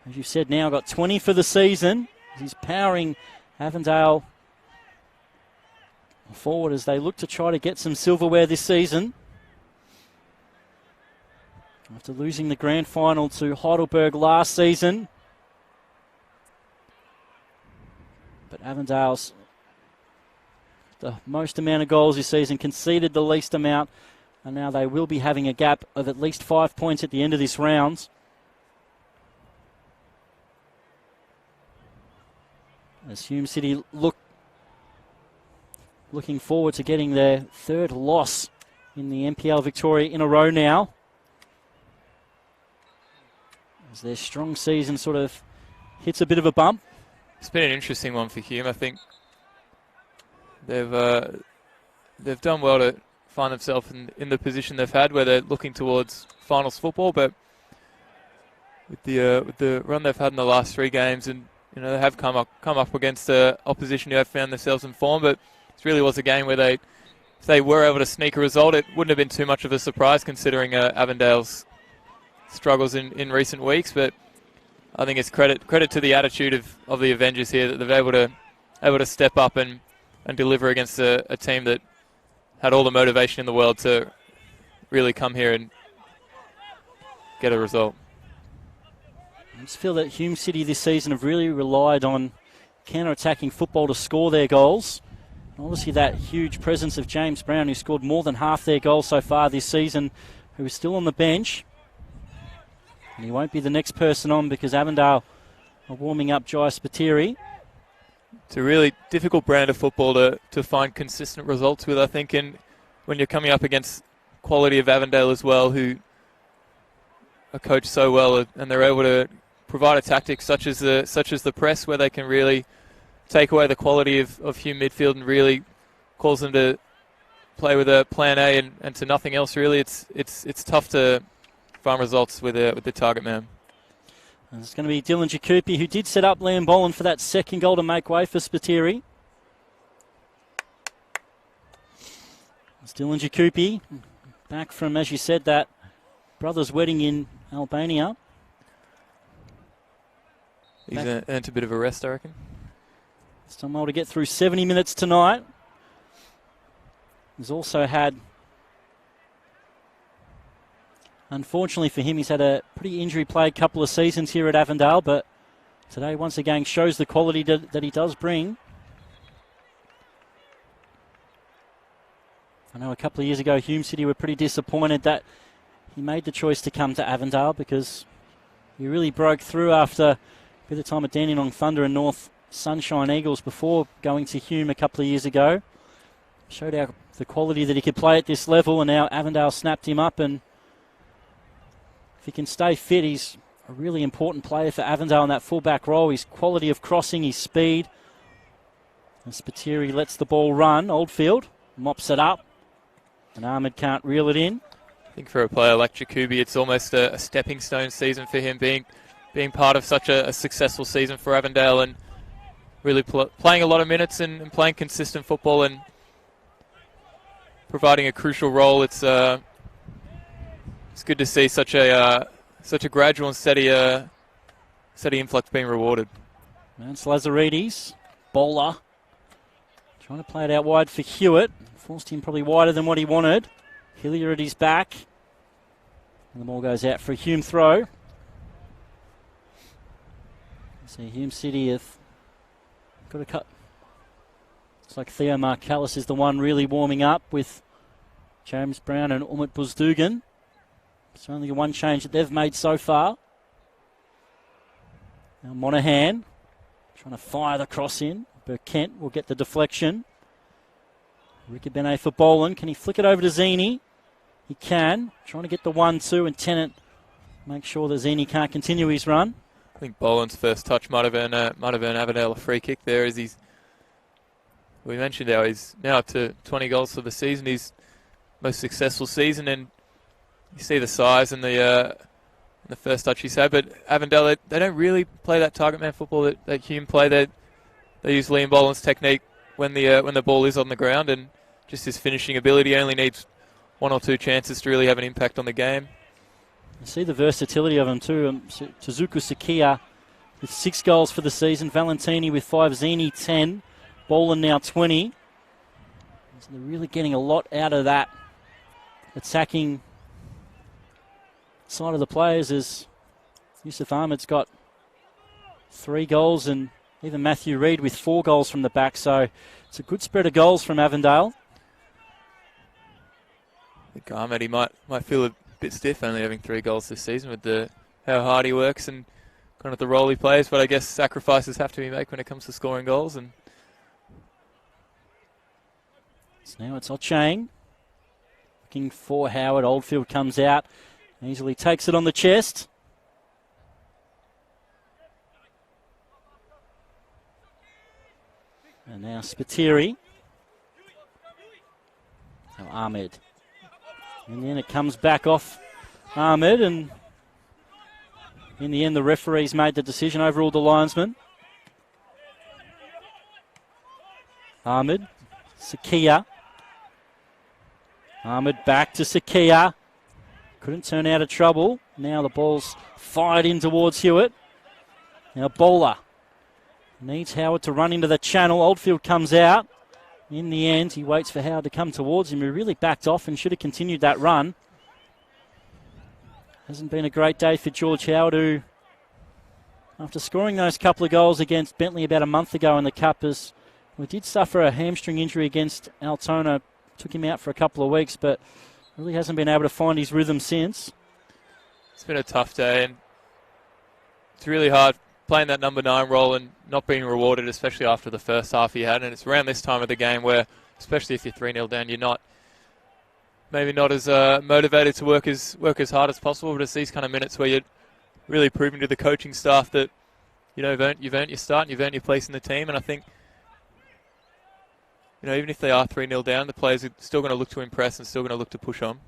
As you've said now, got 20 for the season. He's powering Avondale forward as they look to try to get some silverware this season. After losing the grand final to Heidelberg last season. But Avondale's the most amount of goals this season, conceded the least amount, and now they will be having a gap of at least 5 points at the end of this round. As Hume City looking forward to getting their 3rd loss in the NPL Victoria in a row now. As their strong season sort of hits a bit of a bump. It's been an interesting one for Hume. I think they've done well to find themselves in the position they've had, where they're looking towards finals football. But with the run they've had in the last 3 games, and they have come up against opposition who have found themselves in form. But it really was a game where if they were able to sneak a result, it wouldn't have been too much of a surprise considering Avondale's struggles in recent weeks. But I think it's credit to the attitude of the Avengers here that they've able to step up and deliver against a team that had all the motivation in the world to really come here and get a result. I just feel that Hume City this season have really relied on counter-attacking football to score their goals. Obviously that huge presence of James Brown, who scored more than half their goals so far this season, who is still on the bench. And he won't be the next person on because Avondale are warming up Jai Spiteri. It's a really difficult brand of football to find consistent results with, I think, and when you're coming up against quality of Avondale as well, who are coached so well, and they're able to provide a tactic such as the press, where they can really take away the quality of Hume midfield and really cause them to play with a plan A and to nothing else really. It's tough to find results with the target man. And it's going to be Dylan Jacoupy, who did set up Liam Boland for that second goal to make way for Spiteri. It's Dylan Jacoupy, back from, as you said, that brother's wedding in Albania. He's earned a bit of a rest, I reckon. He's done well to get through 70 minutes tonight. He's also had, unfortunately for him, he's had a pretty injury-plagued couple of seasons here at Avondale, but today once again shows the quality that he does bring. I know a couple of years ago Hume City were pretty disappointed that he made the choice to come to Avondale, because he really broke through after a bit of time at Dandenong Thunder and North Sunshine Eagles before going to Hume a couple of years ago. Showed the quality that he could play at this level, and now Avondale snapped him up, and if he can stay fit, he's a really important player for Avondale in that full-back role. His quality of crossing, his speed. And Spiteri lets the ball run. Oldfield mops it up, and Ahmed can't reel it in. I think for a player like Jacoby, it's almost a stepping stone season for him, being part of such a successful season for Avondale and really playing a lot of minutes and playing consistent football and providing a crucial role. It's good to see such a gradual and steady influx being rewarded. Mance Lazaridis, bowler, trying to play it out wide for Hewitt. Forced him probably wider than what he wanted. Hillier at his back. And the ball goes out for a Hume throw. So Hume City have got a cut. Looks like Theo Marcalis is the one really warming up with James Brown and Umut Buzdugan. It's only the one change that they've made so far. Now Monaghan trying to fire the cross in. Burkent will get the deflection. Ricky Benet for Boland. Can he flick it over to Zini? He can. Trying to get the 1-2, and Tennant make sure that Zini can't continue his run. I think Boland's first touch might have earned Avondale a free kick there, as we mentioned he's now up to 20 goals for the season. His most successful season, and you see the size and the first touch he's had. But Avondale, they don't really play that target man football that Hume play. They use Liam Boland's technique when the ball is on the ground, and just his finishing ability. Only needs 1 or 2 chances to really have an impact on the game. You see the versatility of him too. Tezuku Sakia with 6 goals for the season. Valentini with 5. Zini 10. Boland now 20. So they're really getting a lot out of that attacking side of the players, as Yusuf Ahmed's got 3 goals, and even Matthew Reid with 4 goals from the back. So it's a good spread of goals from Avondale. I think Ahmed, he might feel a bit stiff only having 3 goals this season with how hard he works and kind of the role he plays. But I guess sacrifices have to be made when it comes to scoring goals. And so now it's Ochang looking for Howard. Oldfield comes out, easily takes it on the chest. And now Spiteri. Now Ahmed And then it comes back off Ahmed, and in the end the referees made the decision, overruled the linesman. Ahmed, Sakia. Ahmed back to Sakia. Couldn't turn out of trouble. Now the ball's fired in towards Hewitt. Now Bowler needs Howard to run into the channel. Oldfield comes out. In the end, he waits for Howard to come towards him. He really backed off and should have continued that run. Hasn't been a great day for George Howard, who, after scoring those couple of goals against Bentley about a month ago in the Cup, we did suffer a hamstring injury against Altona. Took him out for a couple of weeks, but really hasn't been able to find his rhythm since. It's been a tough day, and it's really hard playing that number 9 role and not being rewarded, especially after the first half he had. And it's around this time of the game where, especially if you're 3-0 down, you're maybe not as motivated to work as hard as possible. But it's these kind of minutes where you're really proving to the coaching staff that you've earned your start and you've earned your place in the team. And I think, even if they are 3-0 down, the players are still going to look to impress and still going to look to push on.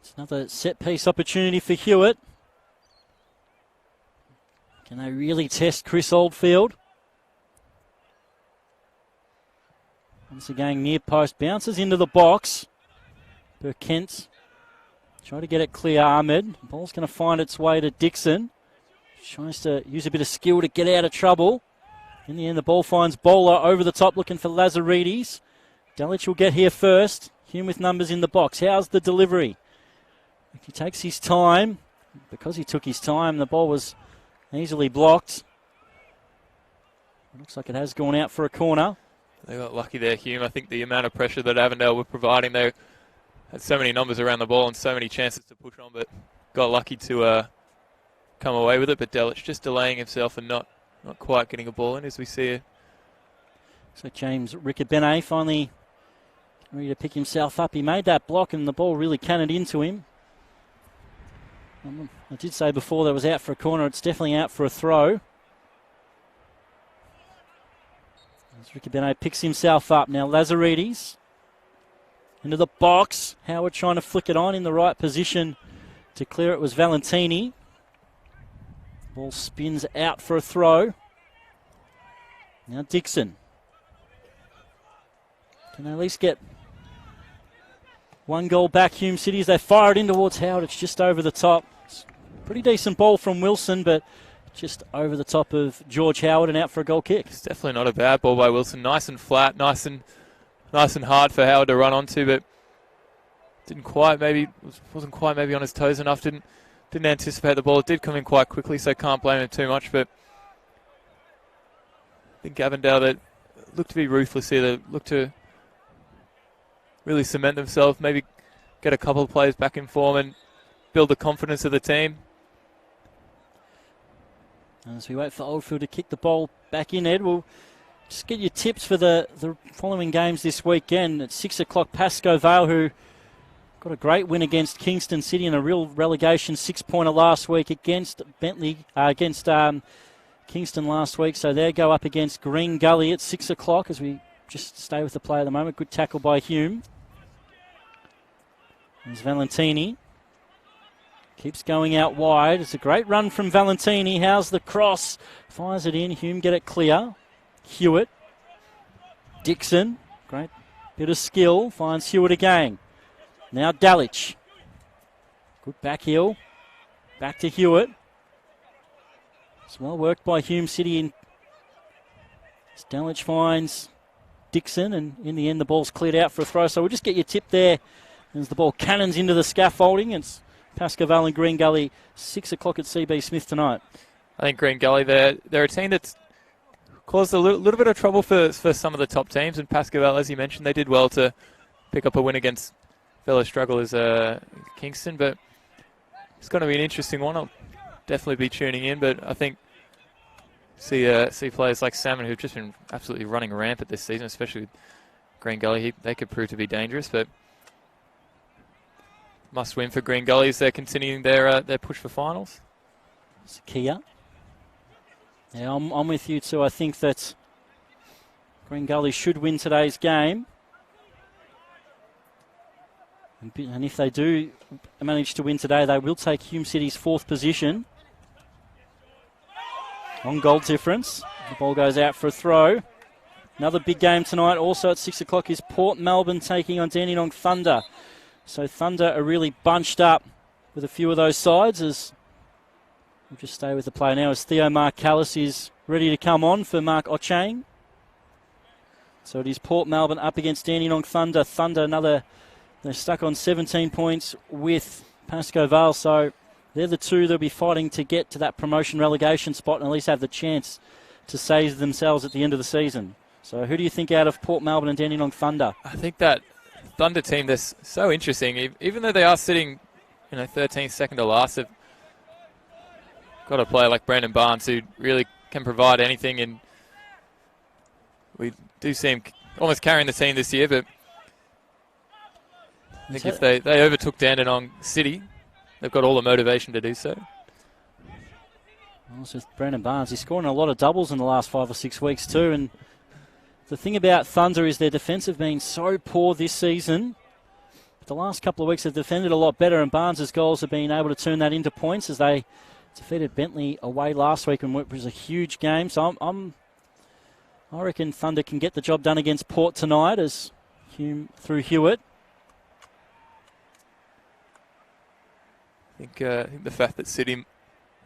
It's another set-piece opportunity for Hewitt. Can they really test Chris Oldfield? Once again, near post. Bounces into the box. Burkent. Try to get it clear, Ahmed. The ball's going to find its way to Dixon. Tries to use a bit of skill to get out of trouble. In the end, the ball finds Bowler over the top looking for Lazaridis. Delic will get here first. Hume with numbers in the box. How's the delivery? He takes his time. Because he took his time, the ball was easily blocked. Looks like it has gone out for a corner. They got lucky there, Hume. I think the amount of pressure that Avondale were providing, they had so many numbers around the ball and so many chances to push on, but got lucky to come away with it. But Delic just delaying himself and not quite getting a ball in, as we see it. So James Riccobene finally ready to pick himself up. He made that block and the ball really cannoned into him. I did say before that was out for a corner. It's definitely out for a throw. As Riccobene picks himself up. Now Lazaridis into the box. Howard trying to flick it on in the right position to clear it was Valentini. Ball spins out for a throw. Now Dixon. Can they at least get one goal back, Hume City, as they fire it in towards Howard. It's just over the top. It's a pretty decent ball from Wilson, but just over the top of George Howard and out for a goal kick. It's definitely not a bad ball by Wilson. Nice and flat, nice and hard for Howard to run onto, but wasn't quite maybe on his toes enough. Didn't anticipate the ball. It did come in quite quickly, so can't blame him too much. But I think Avondale, that looked to be ruthless here. They looked to really cement themselves, maybe get a couple of players back in form and build the confidence of the team. As we wait for Oldfield to kick the ball back in, Ed, we'll just get your tips for the following games this weekend. At 6 o'clock, Pascoe Vale, who got a great win against Kingston City in a real relegation 6-pointer last week against Kingston last week. So they go up against Green Gully at 6 o'clock as we just stay with the play at the moment. Good tackle by Hume. There's Valentini. Keeps going out wide. It's a great run from Valentini. How's the cross? Fires it in. Hume get it clear. Hewitt. Dixon. Great bit of skill. Finds Hewitt again. Now Delic. Good back heel. Back to Hewitt. It's well worked by Hume City. Delic finds Dixon, and in the end the ball's cleared out for a throw. So we'll just get your tip there as the ball cannons into the scaffolding. It's Pascoe Vale and Green Gully, 6 o'clock at CB Smith tonight. I think Green Gully, they're a team that's caused a little bit of trouble for some of the top teams. And Pascoe Vale, as you mentioned, they did well to pick up a win against fellow strugglers Kingston. But it's going to be an interesting one. I'll definitely be tuning in. But I think see players like Salmon, who've just been absolutely running rampant this season, especially with Green Gully. They could prove to be dangerous, but must win for Green Gully as they're continuing their push for finals. Sakia. Yeah, I'm with you too. I think that Green Gully should win today's game. And if they do manage to win today, they will take Hume City's 4th position on goal difference. The ball goes out for a throw. Another big game tonight, also at 6 o'clock, is Port Melbourne taking on Dandenong Thunder. So Thunder are really bunched up with a few of those sides. As we'll just stay with the play now as Theo Marcallis is ready to come on for Mark Ochang. So it is Port Melbourne up against Dandenong Thunder. Thunder, they're stuck on 17 points with Pascoe Vale. So they're the two they'll be fighting to get to that promotion relegation spot and at least have the chance to save themselves at the end of the season. So who do you think out of Port Melbourne and Dandenong Thunder? I think that Thunder team, they're so interesting. Even though they are sitting, 13th, second to last, they've got a player like Brandon Barnes who really can provide anything, and we do see him almost carrying the team this year, but I think if they overtook Dandenong City, they've got all the motivation to do so. Also, Brandon Barnes, he's scoring a lot of doubles in the last 5 or 6 weeks too, and the thing about Thunder is their defence have been so poor this season. But the last couple of weeks they've defended a lot better, and Barnes' goals have been able to turn that into points as they defeated Bentley away last week, and it was a huge game. So I reckon Thunder can get the job done against Port tonight as Hume through Hewitt. I think the fact that City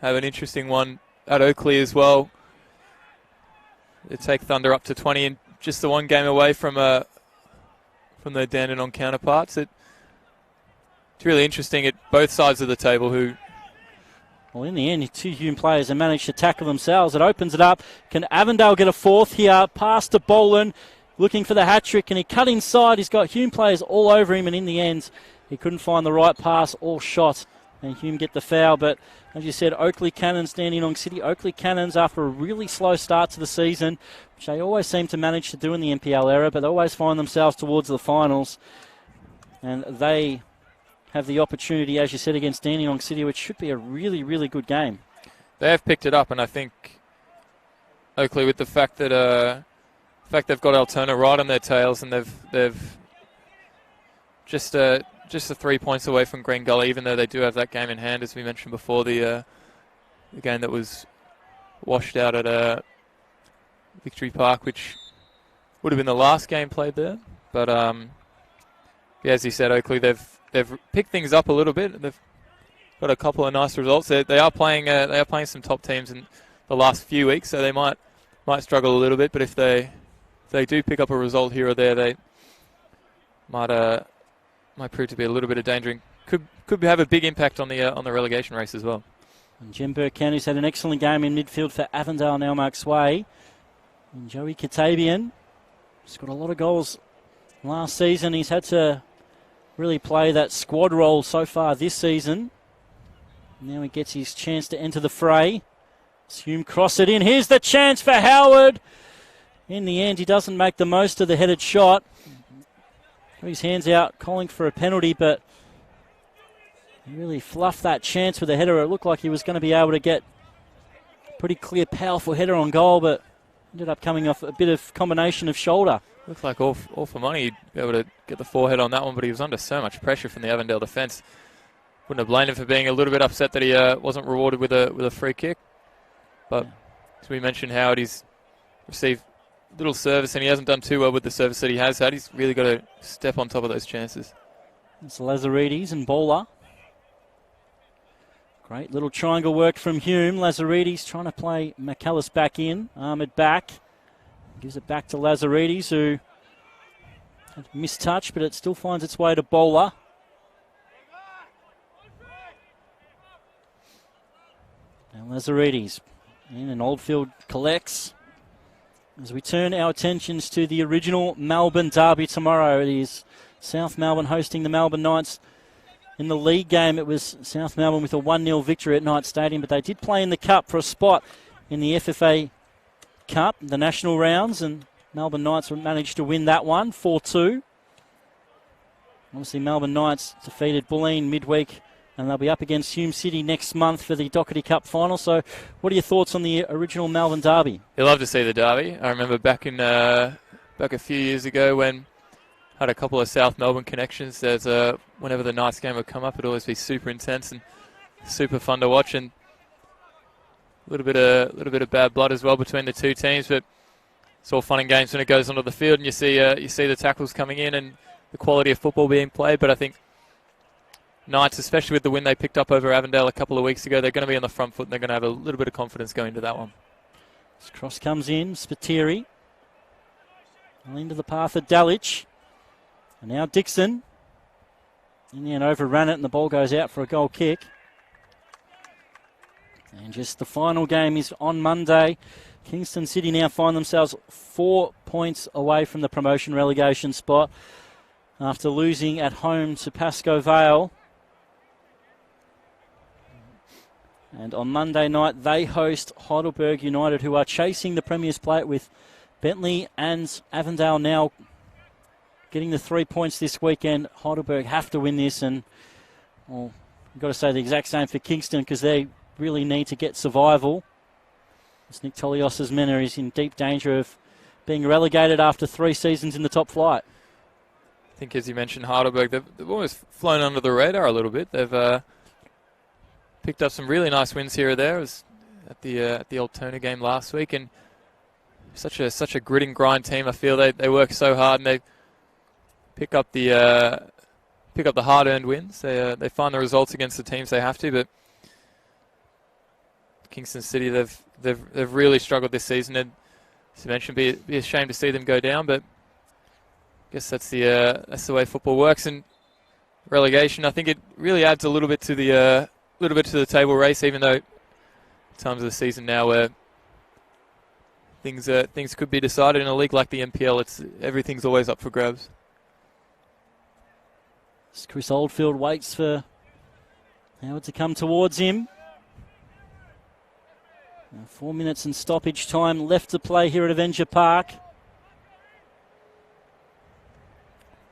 have an interesting one at Oakley as well. They take Thunder up to 20 and just the one game away from their Dandenong counterparts. It's really interesting at both sides of the table who... Well, in the end, 2 Hume players have managed to tackle themselves. It opens it up. Can Avondale get a 4th here? Pass to Boland, looking for the hat-trick, and he cut inside. He's got Hume players all over him, and in the end, he couldn't find the right pass or shot, and Hume get the foul. But as you said, Oakley Cannons, Dandenong City. Oakley Cannons, after a really slow start to the season, which they always seem to manage to do in the NPL era, but they always find themselves towards the finals. And they have the opportunity, as you said, against Dandenong City, which should be a really, really good game. They have picked it up, and I think Oakley, with the fact that they've got Altona right on their tails, and they've just 3 points away from Green Gully, even though they do have that game in hand, as we mentioned before, the game that was washed out at Victory Park, which would have been the last game played there. But yeah, as you said, Oakley, they've picked things up a little bit. They've got a couple of nice results. They are playing some top teams in the last few weeks, so they might struggle a little bit. But if they do pick up a result here or there, they might prove to be a little bit of danger and could have a big impact on the relegation race as well. And Jem Burke-County, who's had an excellent game in midfield for Avondale, now marks way. And Joey Katabian, he's got a lot of goals last season. He's had to really play that squad role so far this season. Now he gets his chance to enter the fray. Hume cross it in. Here's the chance for Howard. In the end, he doesn't make the most of the headed shot. Got his hands out, calling for a penalty, but he really fluffed that chance with a header. It looked like he was going to be able to get a pretty clear, powerful header on goal, but ended up coming off a bit of combination of shoulder. Looked like all for money. He'd be able to get the forehead on that one, but he was under so much pressure from the Avondale defence. Wouldn't have blamed him for being a little bit upset that he wasn't rewarded with a free kick. But as we mentioned, Howard, he's received little service, and he hasn't done too well with the service that he has had. He's really got to step on top of those chances. It's Lazaridis and Bowler. Great little triangle work from Hume. Lazaridis trying to play McAllis back in. Ahmed back. Gives it back to Lazaridis, who had a missed touch, but it still finds its way to Bowler. And Lazaridis in, and Oldfield collects. As we turn our attentions to the original Melbourne derby tomorrow, it is South Melbourne hosting the Melbourne Knights. In the league game, it was South Melbourne with a 1-0 victory at Knight Stadium, but they did play in the Cup for a spot in the FFA Cup, the national rounds, and Melbourne Knights managed to win that one, 4-2. Obviously, Melbourne Knights defeated Bulleen midweek, and they'll be up against Hume City next month for the Doherty Cup final. So what are your thoughts on the original Melbourne derby? You love to see the derby. I remember back a few years ago when had a couple of South Melbourne connections. There's whenever the Knights game would come up, it'd always be super intense and super fun to watch, and a little bit of bad blood as well between the two teams. But it's all fun and games when it goes onto the field and you see the tackles coming in and the quality of football being played. But I think Knights, especially with the win they picked up over Avondale a couple of weeks ago, they're going to be on the front foot and they're going to have a little bit of confidence going into that one. This cross comes in, Spiteri. Into the path of Dalic. And now Dixon. In the end, overran it and the ball goes out for a goal kick. And just the final game is on Monday. Kingston City now find themselves 4 points away from the promotion relegation spot after losing at home to Pascoe Vale. And on Monday night, they host Heidelberg United, who are chasing the Premier's plate with Bentley and Avondale now getting the 3 points this weekend. Heidelberg have to win this, and well, you've got to say the exact same for Kingston because they really need to get survival. As Nick Tolios' men is in deep danger of being relegated after 3 seasons in the top flight. I think, as you mentioned, Heidelberg, they've almost flown under the radar a little bit. They've picked up some really nice wins here or there. It was at the Altona game last week, and such a grit and grind team. I feel they work so hard and they pick up the hard-earned wins. They find the results against the teams they have to. But Kingston City, they've really struggled this season, and as you mentioned, be a shame to see them go down. But I guess that's the way football works. And relegation, I think it really adds a little bit to the table race, even though times of the season now where things could be decided in a league like the NPL, everything's always up for grabs. As Chris Oldfield waits for Howard to come towards him. Now 4 minutes and stoppage time left to play here at Avenger Park.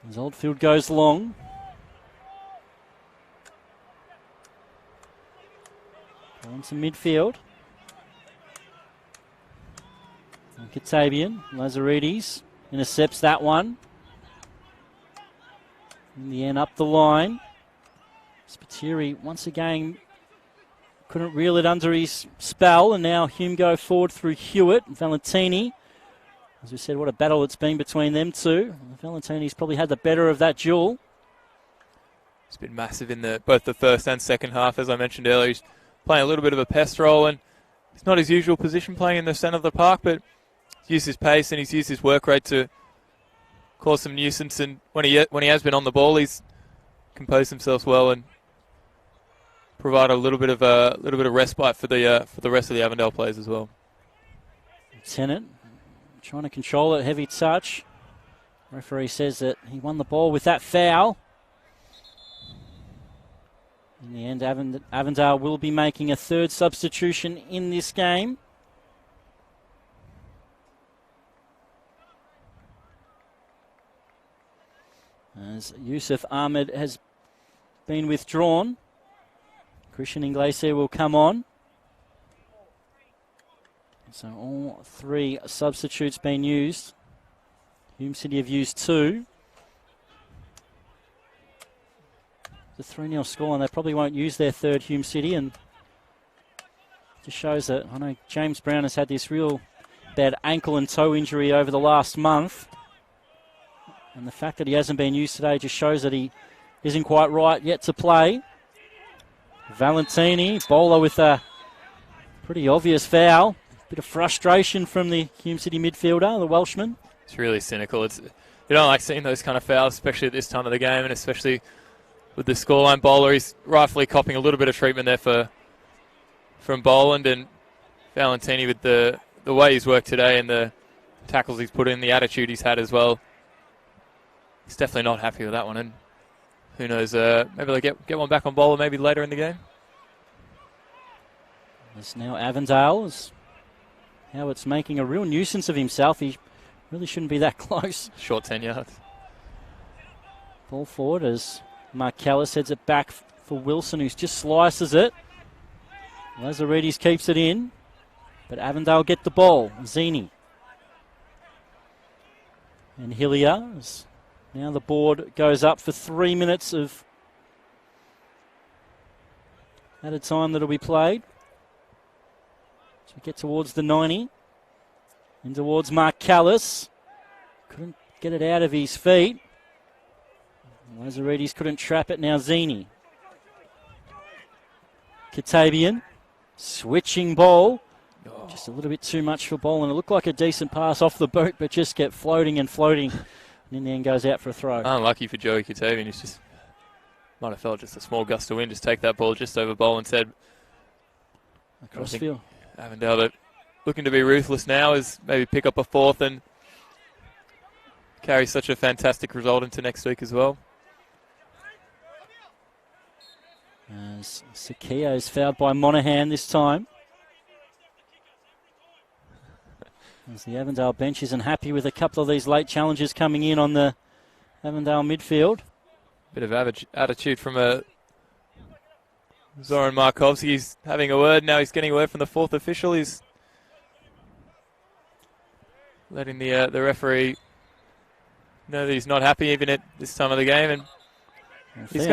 As Oldfield goes long. Into midfield. And Katabian, Lazaridis intercepts that one. In the end, up the line. Spiteri once again couldn't reel it under his spell, and now Hume go forward through Hewitt and Valentini. As we said, what a battle it's been between them two. Valentini's probably had the better of that duel. It's been massive in both the first and second half, as I mentioned earlier. He's playing a little bit of a pest role, and it's not his usual position playing in the centre of the park, but he's used his pace and he's used his work rate to cause some nuisance. And when he has been on the ball, he's composed himself well and provide a little bit of respite for the rest of the Avondale players as well. Tennant trying to control it, heavy touch. Referee says that he won the ball with that foul. In the end, Avondale will be making a third substitution in this game. As Yusuf Ahmed has been withdrawn, Christian Inglese will come on. So all 3 substitutes being used. Hume City have used 2. The 3-0 scoreline, they probably won't use their third, Hume City, and just shows that I know James Brown has had this real bad ankle and toe injury over the last month. And the fact that he hasn't been used today just shows that he isn't quite right yet to play. Valentini, bowler with a pretty obvious foul. Bit of frustration from the Hume City midfielder, the Welshman. It's really cynical. You don't like seeing those kind of fouls, especially at this time of the game, and especially with the scoreline. Bowler, he's rightfully copping a little bit of treatment there from Boland, and Valentini with the way he's worked today and the tackles he's put in, the attitude he's had as well. He's definitely not happy with that one, and who knows, maybe they'll get one back on Bowler maybe later in the game. It's now Avondale. Howard's making a real nuisance of himself. He really shouldn't be that close. Short 10 yards. Ball forward as Mark Callis heads it back for Wilson, who just slices it. Lazaridis keeps it in, but Avondale get the ball. Zini. And Hillier Now the board goes up for 3 minutes of added time that'll be played. So we get towards the 90. And towards Mark Callis. Couldn't get it out of his feet. Lazaridis couldn't trap it. Now Zini. Katabian. Switching ball. Just a little bit too much for ball. And it looked like a decent pass off the boot, but just kept floating and floating. And in the end goes out for a throw. Unlucky for Joey Katabian. He's just might have felt just a small gust of wind. Just take that ball just over Boland's head. Across field. Avondale looking to be ruthless now is maybe pick up a fourth and carry such a fantastic result into next week as well. As Sakia is fouled by Monaghan this time. As the Avondale bench isn't happy with a couple of these late challenges coming in on the Avondale midfield. Bit of attitude from Zoran Markovski. He's having a word. Now he's getting a word from the fourth official. He's letting the referee know that he's not happy even at this time of the game. And he's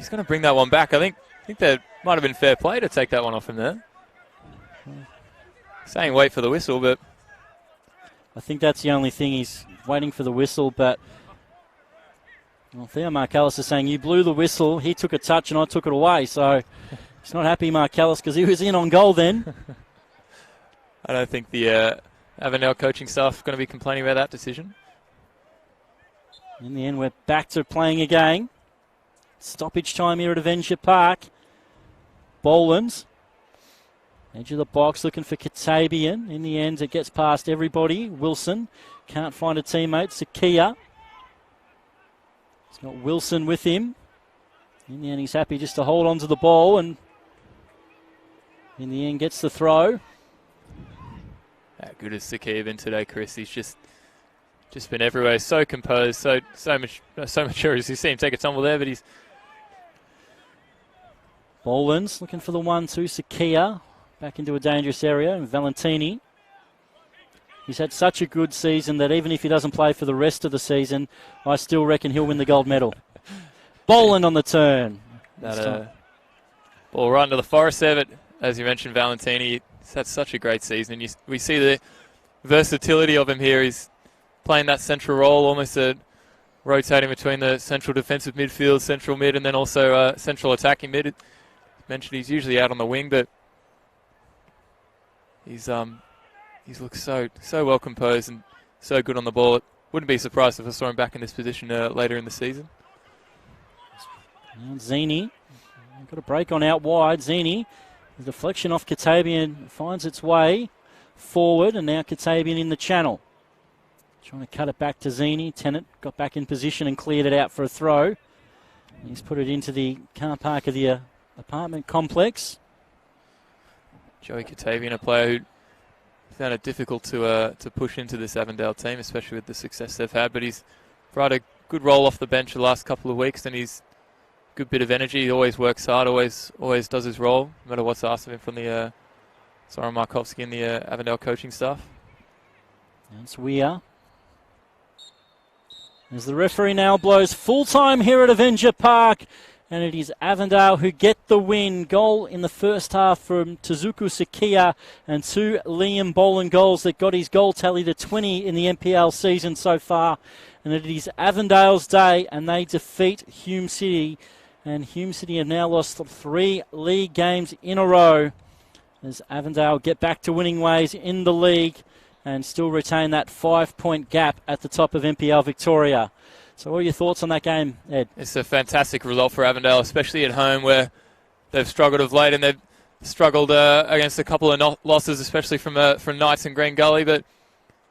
gonna bring that one back. I think that might have been fair play to take that one off him there. Saying wait for the whistle, but I think that's the only thing. He's waiting for the whistle, but Theo Marcellus is saying you blew the whistle, he took a touch and I took it away, so he's not happy, Marcellus, because he was in on goal then. I don't think the Avondale coaching staff are going to be complaining about that decision. In the end, we're back to playing again. Stoppage time here at Avenger Park. Boland, edge of the box, looking for Katabian. In the end, it gets past everybody. Wilson can't find a teammate. Sakia. He's got Wilson with him. In the end, he's happy just to hold on to the ball, and in the end, gets the throw. How good has Sakia been today, Chris? He's just been everywhere. So composed, so mature. As you see him take a tumble there, but he's Boland's looking for the 1-2. Sakia back into a dangerous area, and Valentini. He's had such a good season that even if he doesn't play for the rest of the season, I still reckon he'll win the gold medal. Boland on the turn. That ball right into the forest there, but as you mentioned, Valentini, he's had such a great season. And we see the versatility of him here. He's playing that central role, almost rotating between the central defensive midfield, central mid, and then also central attacking mid. Mentioned he's usually out on the wing, but he's looked so well composed and so good on the ball. Wouldn't be surprised if I saw him back in this position later in the season. And Zini, got a break on out wide. Zini, the deflection off Katabian finds its way forward, and now Katabian in the channel. Trying to cut it back to Zini. Tennant got back in position and cleared it out for a throw. He's put it into the car park of the apartment complex. Joey Katabian, a player who found it difficult to push into this Avondale team, especially with the success they've had. But he's brought a good role off the bench the last couple of weeks, and he's a good bit of energy. He always works hard, always does his role, no matter what's asked of him from the Zoran Markovski and the Avondale coaching staff. That's Weir. As the referee now blows full time here at Avenger Park, and it is Avondale who get the win. Goal in the first half from Tezuku Sakia, and 2 Liam Boland goals that got his goal tally to 20 in the NPL season so far. And it is Avondale's day, and they defeat Hume City. And Hume City have now lost 3 league games in a row as Avondale get back to winning ways in the league and still retain that 5-point gap at the top of NPL Victoria. So what are your thoughts on that game, Ed? It's a fantastic result for Avondale, especially at home where they've struggled of late, and they've struggled against a couple of losses, especially from Knights and Green Gully. But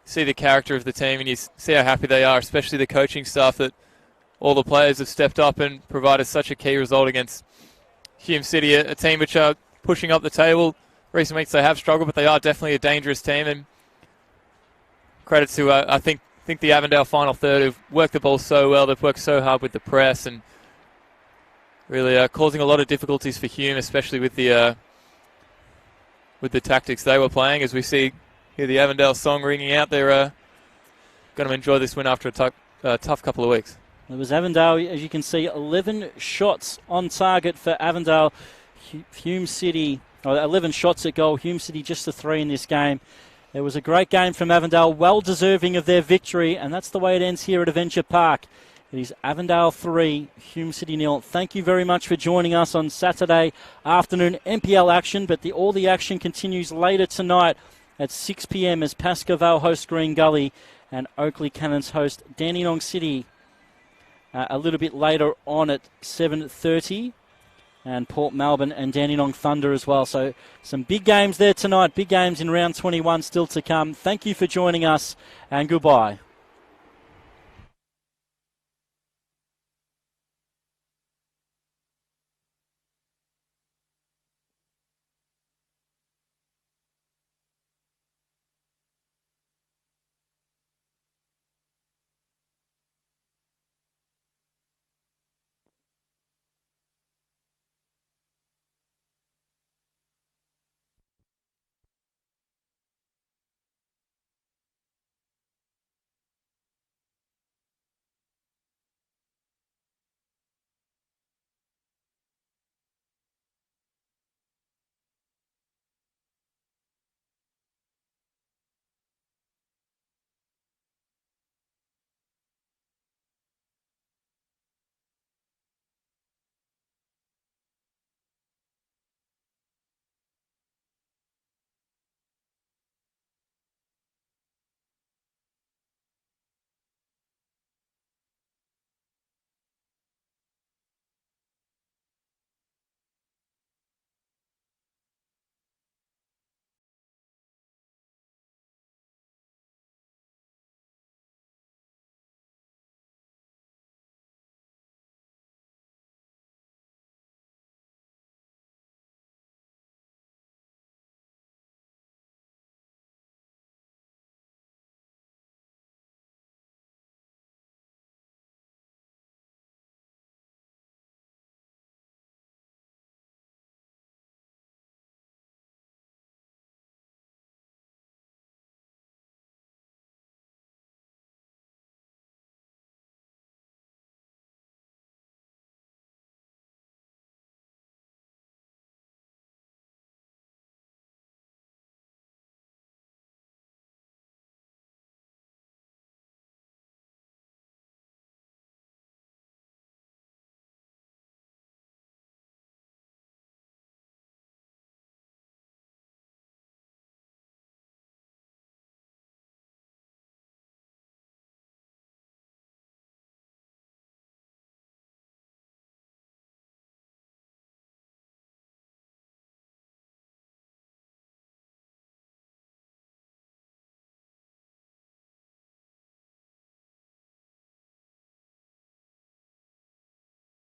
see the character of the team, and you see how happy they are, especially the coaching staff, that all the players have stepped up and provided such a key result against Hume City, a team which are pushing up the table. Recent weeks they have struggled, but they are definitely a dangerous team. And credit to, I think the Avondale final third have worked the ball so well. They've worked so hard with the press and really causing a lot of difficulties for Hume, especially with the tactics they were playing. As we see here the Avondale song ringing out, they're going to enjoy this win after a tough couple of weeks. There was Avondale, as you can see, 11 shots on target for Avondale. Hume City, 11 shots at goal. Hume City just the 3 in this game. It was a great game from Avondale, well deserving of their victory, and that's the way it ends here at Adventure Park. It is Avondale 3, Hume City 0. Thank you very much for joining us on Saturday afternoon NPL action, but all the action continues later tonight at 6 p.m. as Pascoe host Green Gully and Oakley Cannons host Dandenong City. A little bit later on at 7:30, and Port Melbourne and Dandenong Thunder as well. So some big games there tonight, big games in round 21 still to come. Thank you for joining us, and goodbye.